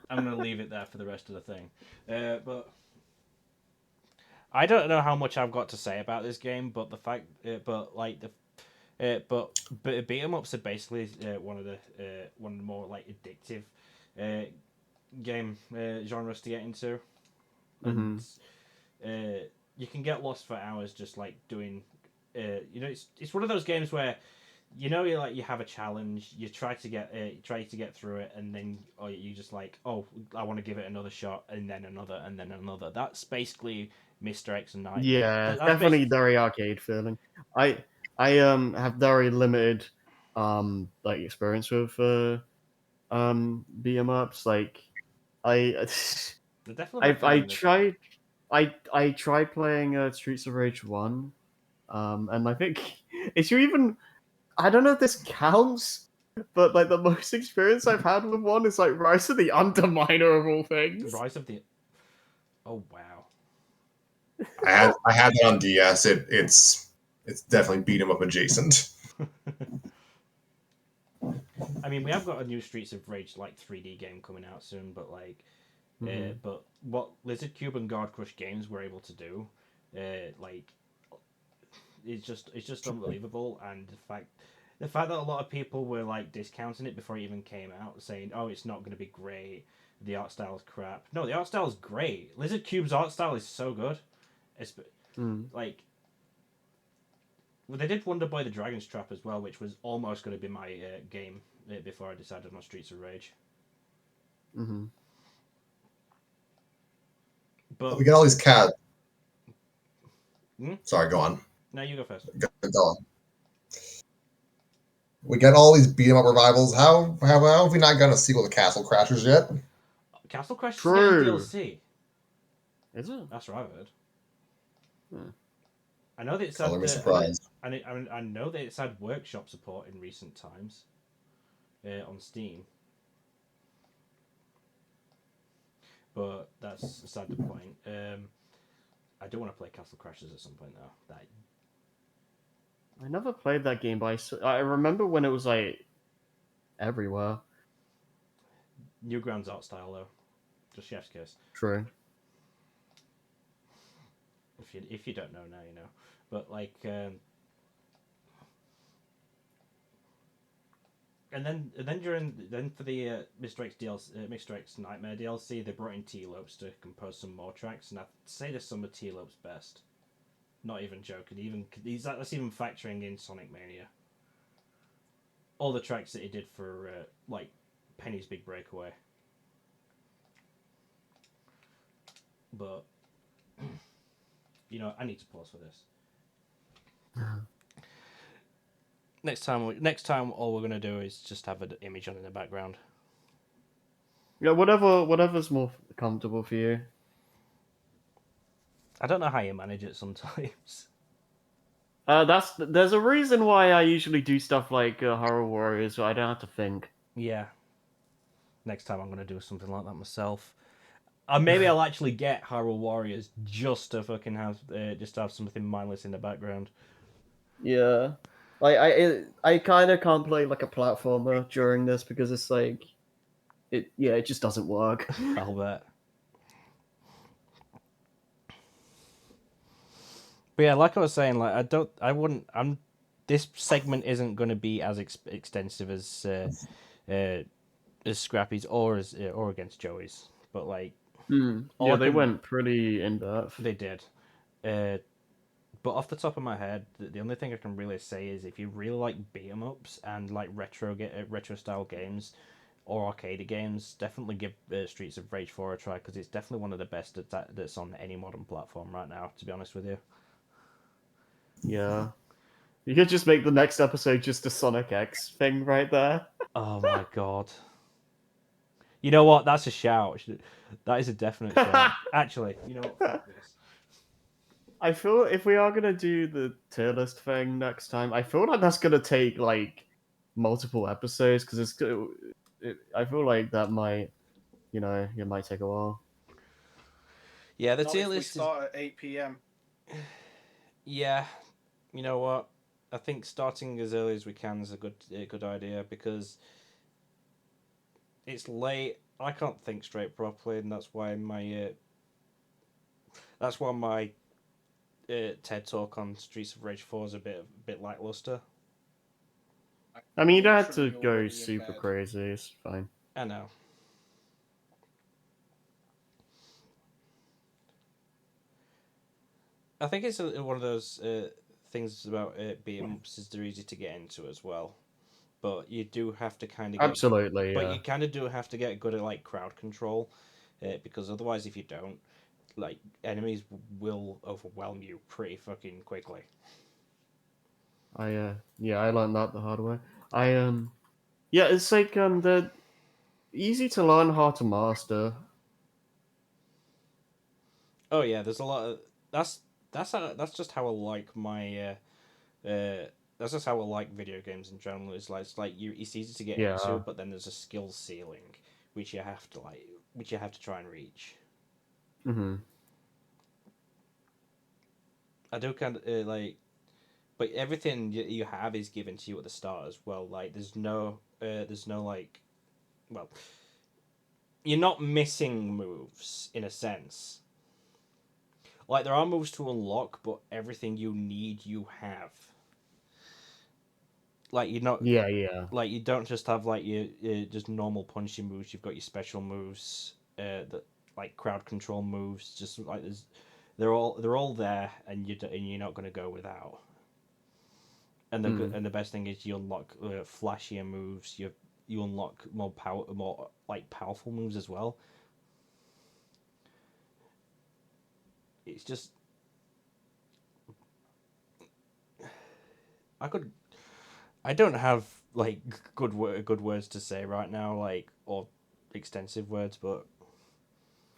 I'm going to leave it there for the rest of the thing. But I don't know how much I've got to say about this game, but the fact, but beat 'em ups are basically one of the more like addictive game genres to get into, and you can get lost for hours just like doing. It's one of those games where you have a challenge, you try to get through it, and then you just like, oh, I want to give it another shot, and then another, and then another. That's basically Mr. X and Nightmare. Yeah, That's definitely very arcade feeling. I have very limited like experience with beat 'em ups. Like I They're definitely I tried I tried playing Streets of Rage 1, and I think if you even I don't know if this counts, but like the most experience I've had with one is like Rise of the Underminer of all things. Rise of the. Oh wow. I had that on DS. It's definitely beat 'em up adjacent. I mean, we have got a new Streets of Rage like 3D game coming out soon, but like, but what Lizard Cube and Guard Crush Games were able to do, like, it's just unbelievable. And the fact that a lot of people were like discounting it before it even came out, saying, "Oh, it's not going to be great. The art style is crap." No, the art style is great. Lizard Cube's art style is so good. It's like. Well, they did Wonder Boy the Dragon's Trap as well, which was almost going to be my game before I decided on Streets of Rage. But we get all these cat. Hmm? Sorry, go on. No, you go first. Go on. We get all these beat 'em up revivals. How have we not gotten a sequel to Castle Crashers yet? Castle Crash is True. getting DLC. Is it? That's what I've heard. Hmm. I know that it's Color me had, surprised. I know that it's had workshop support in recent times on Steam. But that's beside the point. I do want to play Castle Crashers at some point though. I never played that game, but I remember when it was like everywhere. Newgrounds art style though, just chef's kiss. True. If you don't know now, you know. But like, and then for the Mr. X DLC, Mr. X Nightmare DLC, they brought in T-Lopes to compose some more tracks, and I'd say there's some of T-Lopes' best. Not even joking. That's even factoring in Sonic Mania. All the tracks that he did for like Penny's Big Breakaway. But I need to pause for this. Next time, all we're gonna do is just have an image on in the background. Yeah, whatever's more comfortable for you. I don't know how you manage it sometimes. There's a reason why I usually do stuff like Horror Warriors, so I don't have to think. Yeah. Next time I'm gonna do something like that myself. Maybe I'll actually get Hyrule Warriors just to fucking have just to have something mindless in the background. Yeah, like I kind of can't play like a platformer during this because it's like it just doesn't work. I'll bet. But yeah, like I was saying, like I wouldn't. This segment isn't going to be as extensive as Scrappy's or against Joey's. But like, all Yeah, I they can went pretty in depth. they did. Uh, but off the top of my head, the only thing I can really say is if you really like beat 'em ups and like retro style games or arcade games, definitely give Streets of Rage 4 a try because it's definitely one of the best that's on any modern platform right now. To be honest with you. Yeah, you could just make the next episode just a Sonic X thing right there. Oh my god. You know what? That's a shout. That is a definite shout. Actually, you know what? Fuck this. I feel if we are gonna do the tier list thing next time, I feel like that's gonna take like multiple episodes because I feel like that might, it might take a while. Yeah, the Not tier if we list is. start at 8 p.m. Yeah, you know what? I think starting as early as we can is a good idea because it's late. I can't think straight properly, and that's why my TED talk on Streets of Rage 4 is a bit lackluster. I mean, you don't have to Literally go already in super bed. crazy. It's fine. I know. I think it's one of those things about beat 'em ups is they're easy to get into as well, but you do have to kind of get. Absolutely, But yeah. you kind of do have to get good at like crowd control, because otherwise, if you don't, like enemies will overwhelm you pretty fucking quickly. I learned that the hard way. Yeah, it's like they're easy to learn how to master. Oh yeah, there's a lot of that's just how I like my that's just how I like video games in general. It's like it's easy to get into, Yeah. but then there's a skill ceiling which you have to try and reach. Mm-hmm. I do kind of but everything you have is given to you at the start as well. Like there's no like, well, you're not missing moves in a sense. Like there are moves to unlock, but everything you need you have. Like you're not Yeah. like you don't just have like your just normal punching moves. You've got your special moves, that like crowd control moves. Just like they're all there, and you're not gonna go without. And Mm. the best thing is you unlock flashier moves. You unlock more like powerful moves as well. It's just I could I don't have like good words to say right now, like, or extensive words, but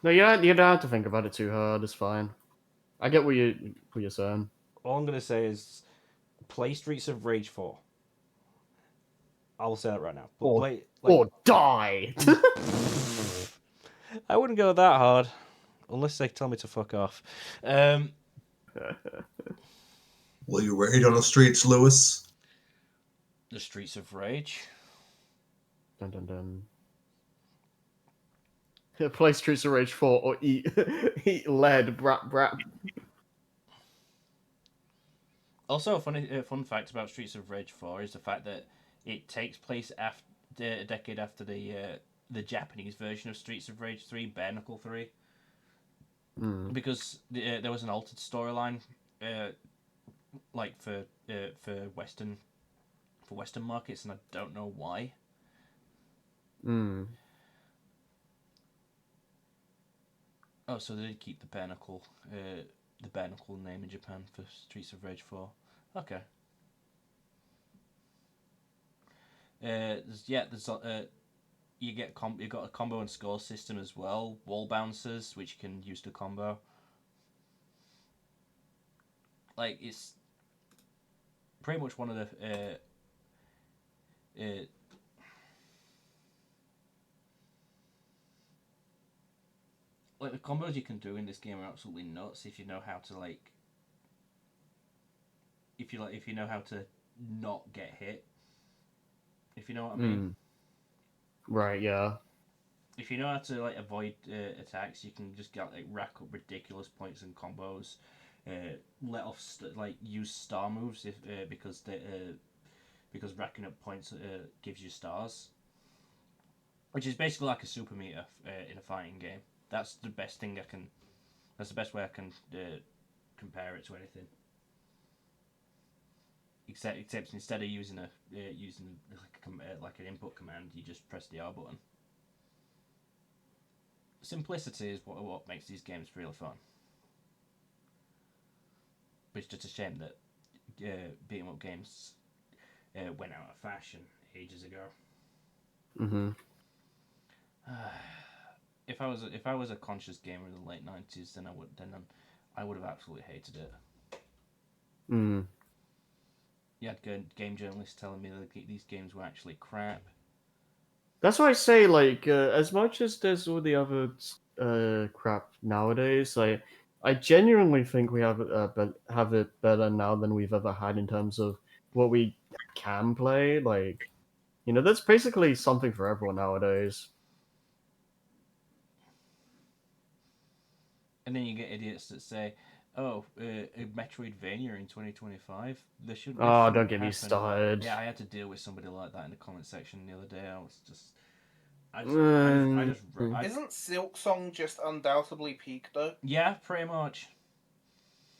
No, you don't have to think about it too hard. It's fine. I get what you're saying. all I'm gonna say is play Streets of Rage 4. I'll say that right now. But Or play like or die. I wouldn't go that hard unless they tell me to fuck off. Um, Will you raid on the streets, Lewis? the Streets of Rage. Dun dun dun. Play Streets of Rage 4 or eat eat lead, brat brat. Also, a fun fact about Streets of Rage 4 is the fact that it takes place after a decade after the Japanese version of Streets of Rage 3, Bare Knuckle 3, Mm. because there was an altered storyline, like for Western markets, and I don't know why. Mm. Oh, so they did keep the Bare Knuckle name in Japan for Streets of Rage 4. Okay. You got a combo and score system as well. Wall bouncers, which you can use to combo. Like pretty much one of the like the combos you can do in this game are absolutely nuts if you know how to if you know how to not get hit. If you know what I mean. Right, yeah. If you know how to avoid attacks, you can just get rack up ridiculous points and combos. Let off use star moves because racking up points gives you stars, which is basically like a super meter in a fighting game. That's the best thing I can. That's the best way I can compare it to anything. Except instead of using like an input command, you just press the R button. Simplicity is what makes these games really fun. But it's just a shame that beat 'em up games went out of fashion ages ago. Mm-hmm. If I was a conscious gamer in the late 90s, then I would have absolutely hated it. You had game journalists telling me that these games were actually crap. That's why I say, like, as much as there's all the other crap nowadays, like, I genuinely think we have it better now than we've ever had in terms of what we can play. Like, that's basically something for everyone nowadays. And then you get idiots that say, "Oh, a Metroidvania in 2025. This shouldn't Don't get me happen." started. Yeah, I had to deal with somebody like that in the comment section the other day. I was just, Isn't Silksong just undoubtedly peak though? Yeah, pretty much.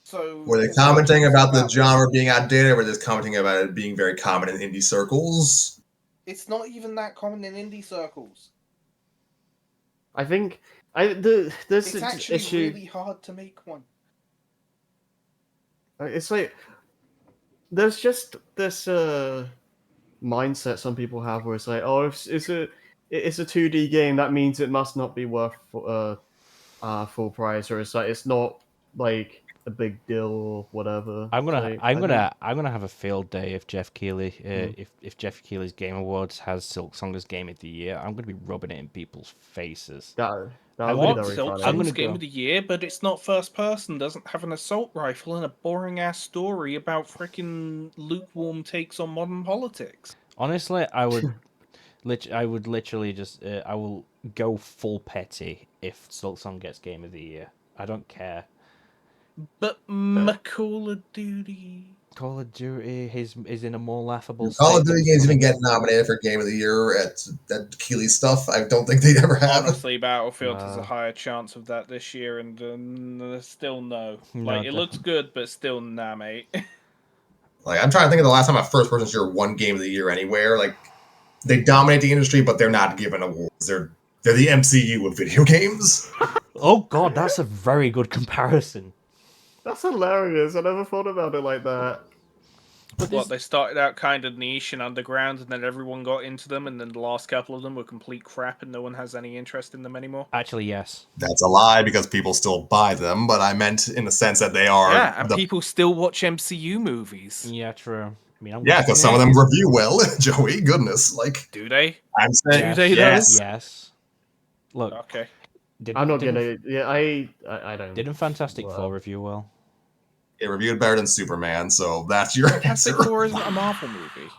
So Were they commenting about the genre being outdated, or were they just commenting about it being very common in indie circles? It's not even that common in indie circles. I think this It's actually issue. really hard to make one. It's like there's just this mindset some people have where it's like, oh, if it's a 2D game, that means it must not be worth full price, or it's not like a big deal or whatever. I'm gonna have a field day if Jeff Keighley if Jeff Keighley's Game Awards has Silksong as Game of the Year. I'm gonna be rubbing it in people's faces. That would be What? very funny. Silksong's Game of the Year, but it's not first person, doesn't have an assault rifle, and a boring ass story about freaking lukewarm takes on modern politics. Honestly, I would literally just I will go full petty if Silksong gets Game of the Year. I don't care. But Call of Duty is in a more laughable state. Call of Duty games even get nominated for Game of the Year at Keighley stuff. I don't think they'd ever have. Honestly, Battlefield has a higher chance of that this year, and still no. Like, it looks good, but still nah, mate. Like, I'm trying to think of the last time a first-person shooter won Game of the Year anywhere. Like, they dominate the industry, but they're not given awards. They're the MCU of video games. Oh god, that's a very good comparison. That's hilarious. I never thought about it like that. But they started out kind of niche and underground, and then everyone got into them, and then the last couple of them were complete crap, and no one has any interest in them anymore. Actually, yes. That's a lie, because people still buy them, but I meant in the sense that they are... Yeah, and people still watch MCU movies. Yeah, true. I mean, because some of them review well, Joey. Goodness, like... Do they? I'm saying... Do they, yes. Look. Okay. I'm not gonna... Yeah, I don't... Didn't Fantastic Four review well? It reviewed better than Superman, so that's your Fantastic answer. Four isn't a Marvel movie.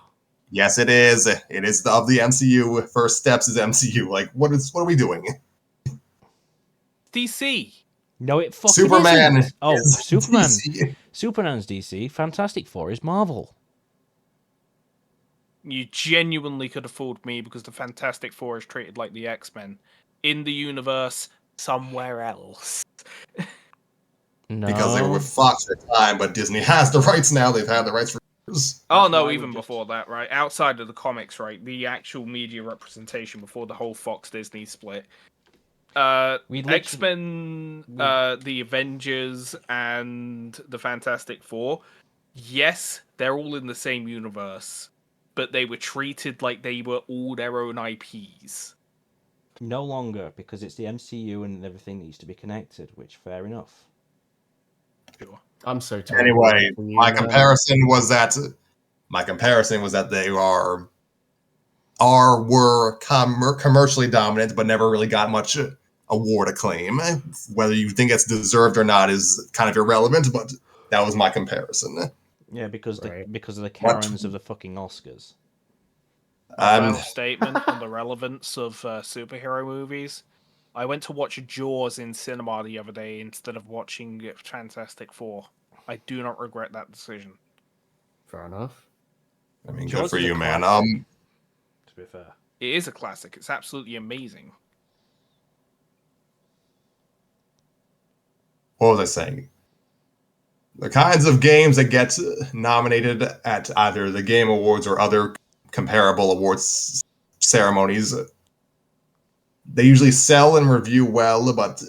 Yes, it is. It is of the MCU. First steps is MCU. Like, what are we doing? DC. No, it fucking Superman isn't. Oh, Superman. DC. Superman's DC. Fantastic Four is Marvel. You genuinely could have fooled me because the Fantastic Four is treated like the X-Men in the universe somewhere else. No. Because they were with Fox at the time, but Disney has the rights now. They've had the rights for years. Oh no, even before that, right? Outside of the comics, right? The actual media representation before the whole Fox Disney split. X-Men, the Avengers, and the Fantastic Four. Yes, they're all in the same universe, but they were treated like they were all their own IPs. No longer, because it's the MCU and everything needs to be connected, which fair enough. Sure. I'm so tired. Anyway, my comparison was that My comparison was that they were commercially dominant, but never really got much award acclaim. Whether you think it's deserved or not is kind of irrelevant, but that was my comparison. Yeah, because Right. because of the What? Karens of the fucking Oscars. My Um, final statement on the relevance of superhero movies. I went to watch Jaws in cinema the other day instead of watching Fantastic Four. I do not regret that decision. Fair enough. I mean, good Jaws for is a you, man. classic. To be fair, It is a classic. It's absolutely amazing. What was I saying? The kinds of games that get nominated at either the Game Awards or other comparable awards ceremonies, they usually sell and review well, but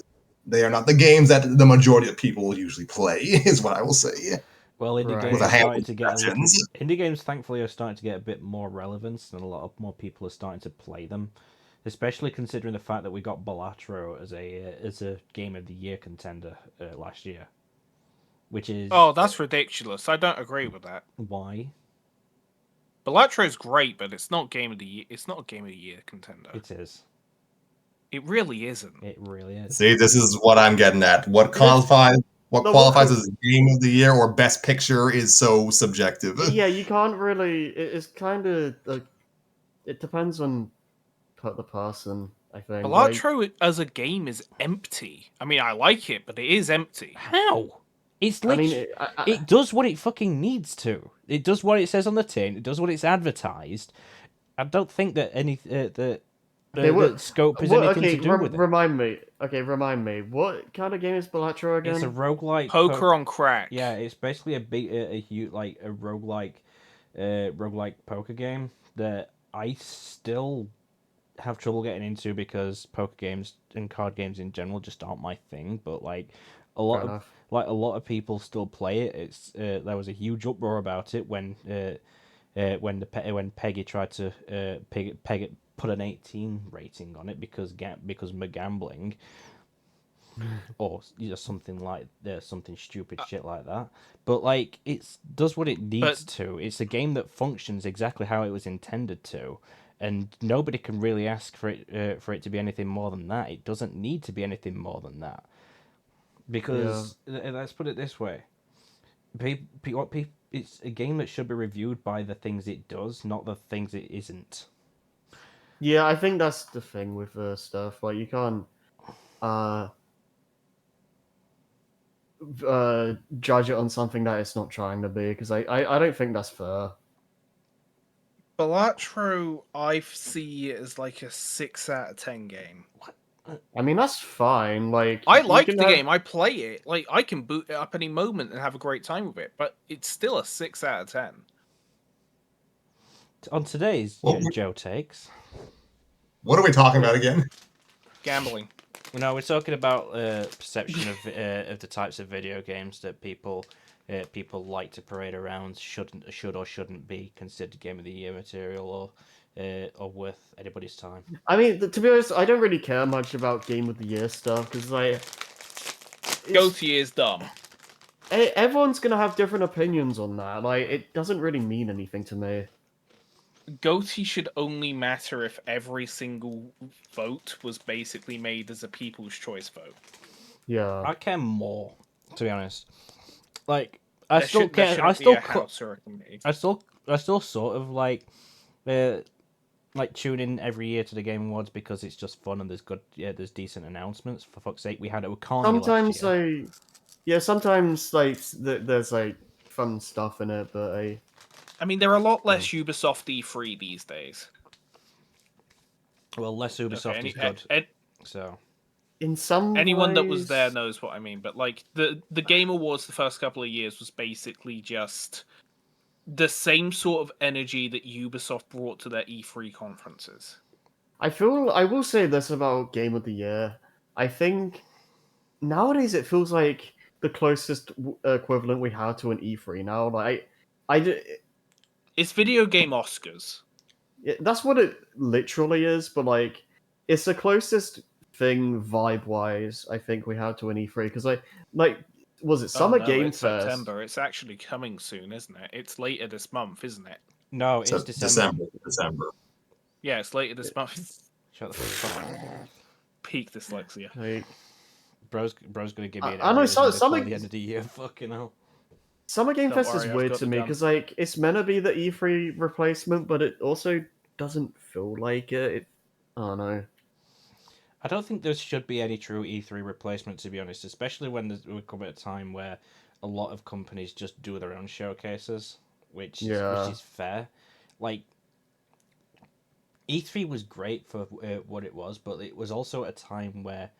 they are not the games that the majority of people usually play, is what I will say. well, indie Right. games With a are handful starting of to get a little. exceptions. Indie games, thankfully, are starting to get a bit more relevance, and a lot of more people are starting to play them. Especially considering the fact that we got Balatro as a Game of the Year contender last year, which is Oh, that's ridiculous. I don't agree with that. why Bellatro's great, but it's not game of the year. It's not a game of the year contender. it is. It really isn't. It really is. See, this is what I'm getting at. What It is- qualifies No, qualifies as Game of the Year or Best Picture is so subjective. Yeah, you can't really. It's kind of like it depends on the person. I think. Like, Balatro as a game is empty. I mean, I like it, but it is empty. How? It's I mean, literally. It does what it fucking needs to. It does what it says on the tin. It does what it's advertised. I don't think that Okay, what- that scope has what- anything okay, to do with it. remind me. Okay, remind me. What kind of game is Balatro again? It's a roguelike Poker on crack. Yeah, it's basically a huge like a roguelike poker game that I still have trouble getting into because poker games and card games in general just aren't my thing. But like a lot Fair of enough. a lot of people still play it. It's there was a huge uproar about it when Peggy tried to put an 18 rating on it because gambling or something like something stupid shit like that. But like it's does what it needs to. It's a game that functions exactly how it was intended to, and nobody can really ask for it to be anything more than that. It doesn't need to be anything more than that because let's put it this way: it's a game that should be reviewed by the things it does, not the things it isn't. Yeah, I think that's the thing with stuff. Like, you can't judge it on something that it's not trying to be, because I don't think that's fair. Balatro, I see it as like a 6 out of 10 game. I mean, that's fine. Like, I you like the can have- game. I play it. Like, I can boot it up any moment and have a great time with it. But it's still a 6 out of 10. On today's Well, Joe Takes. What are we talking about again? Gambling. No, we're talking about perception of the types of video games that people like to parade around should or shouldn't be considered Game of the Year material or worth anybody's time. I mean, to be honest, I don't really care much about Game of the Year stuff, because like, Goatee is dumb. everyone's gonna have different opinions on that. Like, it doesn't really mean anything to me. Goatee should only matter if every single vote was basically made as a people's choice vote. Yeah. I care more, to be honest. Like I There still should- there care. I shouldn't be still a house or a committee. I still sort of like tune in every year to the Game Awards because it's just fun and there's decent announcements. For fuck's sake, we had it with Carney Sometimes last year. sometimes like there's like fun stuff in it, but I mean, there are a lot less Ubisoft E3 these days. Well, less Ubisoft is good. So in some Anyone that was ways- there knows what I mean. But like the Game Awards, the first couple of years was basically just the same sort of energy that Ubisoft brought to their E3 conferences. I will say this about Game of the Year. I think nowadays it feels like the closest equivalent we have to an E3 now. Like It's video game Oscars. that's what it literally is, but like it's the closest thing vibe wise I think we have to an E3, because like was it Oh, Summer no, Game it's Fest? September. It's actually coming soon, isn't it? It's later this month, isn't it? No, it's So December. December. Yeah, it's later this month. Shut the fuck up. Peak dyslexia. Like, Bro's gonna give me an I know aneurysm before Summer the end of the year. Fucking hell. Summer Game Don't Fest worry, is I've weird got to the me gun. because like it's meant to be the E3 replacement, but it also doesn't feel like it. I don't know. I don't think there should be any true E3 replacement, to be honest, especially when we come at a time where a lot of companies just do their own showcases, which Yeah. is fair. Like, E3 was great for what it was, but it was also a time where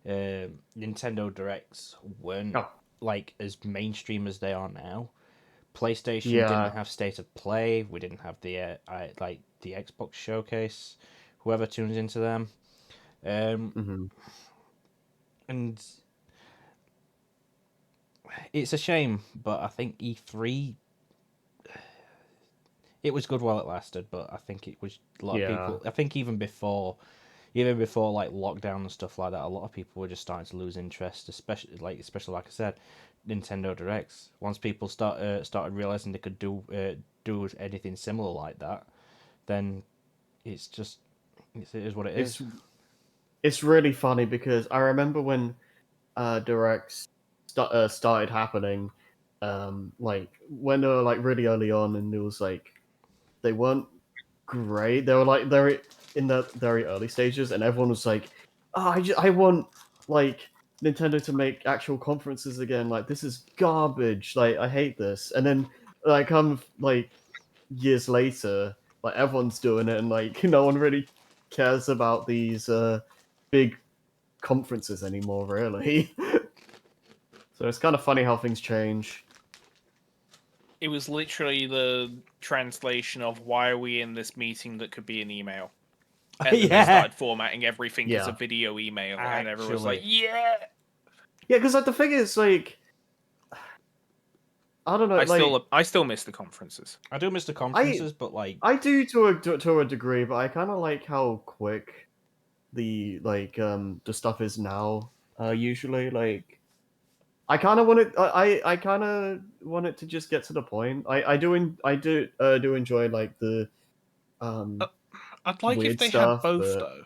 Nintendo Directs weren't Oh. like as mainstream as they are now. PlayStation Yeah. didn't have State of Play. We didn't have the the Xbox showcase. Whoever tunes into them. hmm And it's a shame, but I think E3 it was good while it lasted, but I think it was a lot of Yeah. people. I think even before like lockdown and stuff like that, a lot of people were just starting to lose interest, especially like I said, Nintendo Directs. Once people started realizing they could do anything similar like that, then it is what it is. It's really funny because I remember when directs started happening, like when they were like really early on, and it was like they weren't great. They were in the very early stages, and everyone was like, "Oh, I want like Nintendo to make actual conferences again. Like this is garbage. Like I hate this." And then like come like years later, like everyone's doing it, and like no one really cares about these big conferences anymore, really. So it's kind of funny how things change. It was literally the translation of why are we in this meeting that could be an email? And then they started formatting everything as a Yeah. video email, and everyone was like, Actually. "Yeah." Yeah, because like the thing is, like, I don't know, I still miss the conferences. I do miss the conferences, but like I do to a degree, but I kind of like how quick the stuff is now. Usually, like, I kind of want it. I kind of want it to just get to the point. I do enjoy like the I'd like if weird they stuff, had both but though.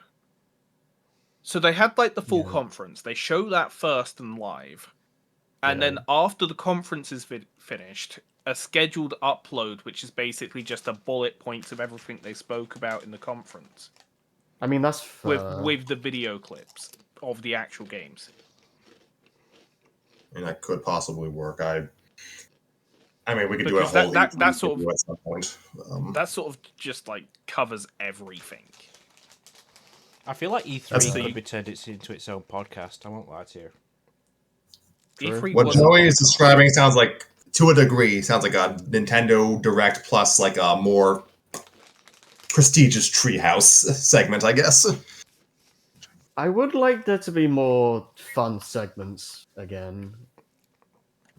So they had like the full Yeah. conference. They show that first and live, and Yeah. then after the conference is finished, a scheduled upload, which is basically just a bullet points of everything they spoke about in the conference, I mean that's with the video clips of the actual games. And that could possibly work. I mean, we could Because do a whole that E3 sort of video at some point. that sort of just like covers everything. I feel like E3 That's- could be turned into its own podcast. I won't lie to you. True. E3 what was a Joey is podcast. describing sounds like, to a degree, sounds like a Nintendo Direct plus like a more prestigious treehouse segment, I guess. I would like there to be more fun segments again.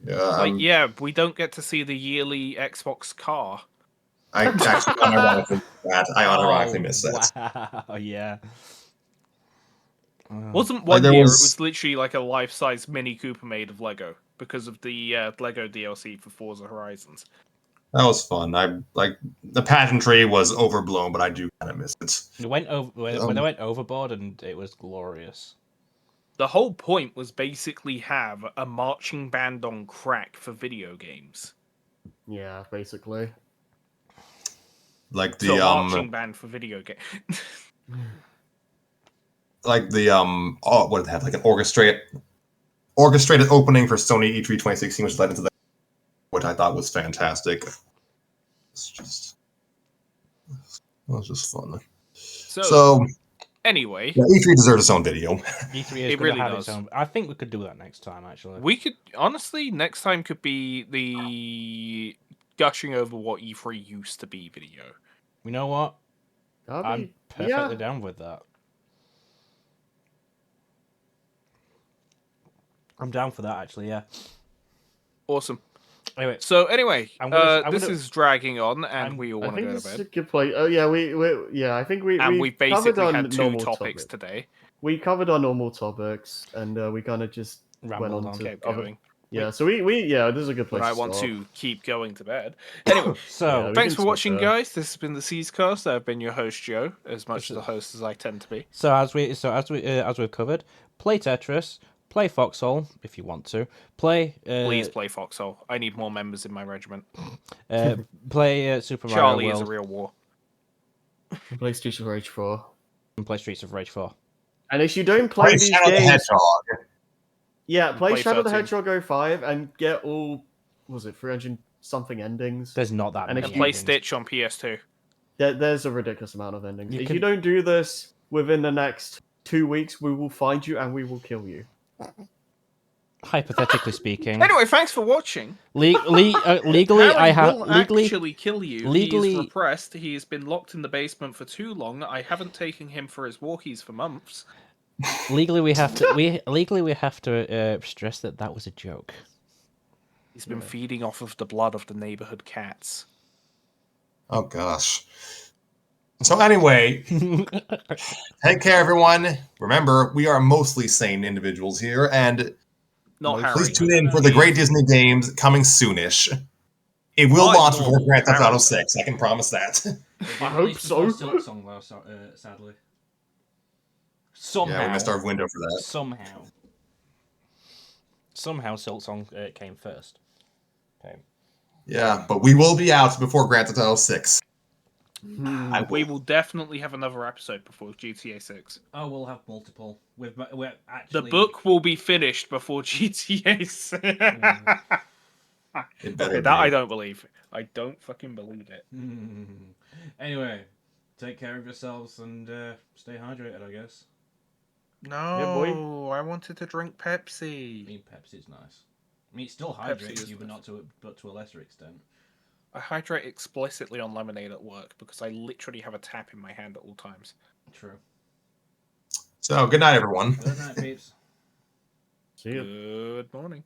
Yeah, Like, yeah, we don't get to see the yearly Xbox car. I actually unironically miss that. I unironically miss that. Wow, yeah. Wasn't Like, one there year, was- it was literally like a life-size Mini Cooper made of Lego because of the Lego DLC for Forza Horizons. That was fun. I like the pageantry was overblown, but I do kind of miss it. It went over when they went overboard, and it was glorious. The whole point was basically have a marching band on crack for video games. Yeah, basically. Like the So a marching band for video games. like the oh, what did they have? Like an orchestrated opening for Sony E3 2016, which led into that, which I thought was fantastic. It was just fun. So Anyway, yeah, E3 deserves its own video. E3 is It going really to have does. its own. I think we could do that next time. Actually, we could honestly next time could be the gushing over what E3 used to be video. you know what? That'd I'm be- perfectly yeah. down with that. I'm down for that. Actually, yeah. Awesome. Anyway, So anyway, I'm this gonna- is dragging on, and I'm- we all I want to think go this to is bed. a good point. Oh yeah, I think we And we've covered basically our had two normal topics topics. today. We covered our normal topics, and we kind of just rambled went on on. to Kept other. going. Yeah, so yeah, this is a good place But I to want start. to keep going to bed. Anyway, So Yeah, we thanks can for stop watching, there. guys. This has been the SEESCast. I've been your host, Joe, as much This the host as I tend to be. as we've covered, play Tetris, play Foxhole if you want to, play Please play Foxhole. I need more members in my regiment. play Super Mario Charlie is a World, real war. Play Streets of Rage 4. and play Streets of Rage 4. And if you don't play Play these Shadow the games, Hedgehog. yeah, play play Shadow the 13. Hedgehog 05 and get all, was it 300 something endings? There's not that And many. if And play endings. Stitch on PS2. There's a ridiculous amount of endings. You If can- you don't do this within the next 2 weeks, we will find you and we will kill you. Hypothetically speaking. Anyway, thanks for watching. Legally, Harry I have will legally. actually kill you. legally- He is repressed. He has been locked in the basement for too long. I haven't taken him for his walkies for months. Legally, we have to stress that was a joke. He's been feeding off of the blood of the neighborhood cats. Oh gosh. So anyway, take care, everyone. Remember, we are mostly sane individuals here, and Not please Harry. tune in for the Great Disney Games coming soonish. It will I'm launch before normal, Grand Theft Auto Harry. 6. I can promise that. I hope so. Song though, sadly. Somehow. Yeah, we missed our window for that. Somehow Silksong came first. Okay. Yeah, but we will be out before Grand Theft Auto 6. We will definitely have another episode before GTA 6. Oh, we'll have multiple. We're The actually book will be finished before GTA 6. It better Okay, be. that I don't believe. I don't fucking believe it. Anyway, take care of yourselves and stay hydrated, I guess. No, I wanted to drink I Pepsi. mean, Pepsi's nice. I mean, it still Pepsi hydrates is you, but nice. but to a lesser extent. I hydrate explicitly on lemonade at work because I literally have a tap in my hand at all times. True. So, good night, everyone. Good night, peeps. See you. Good morning.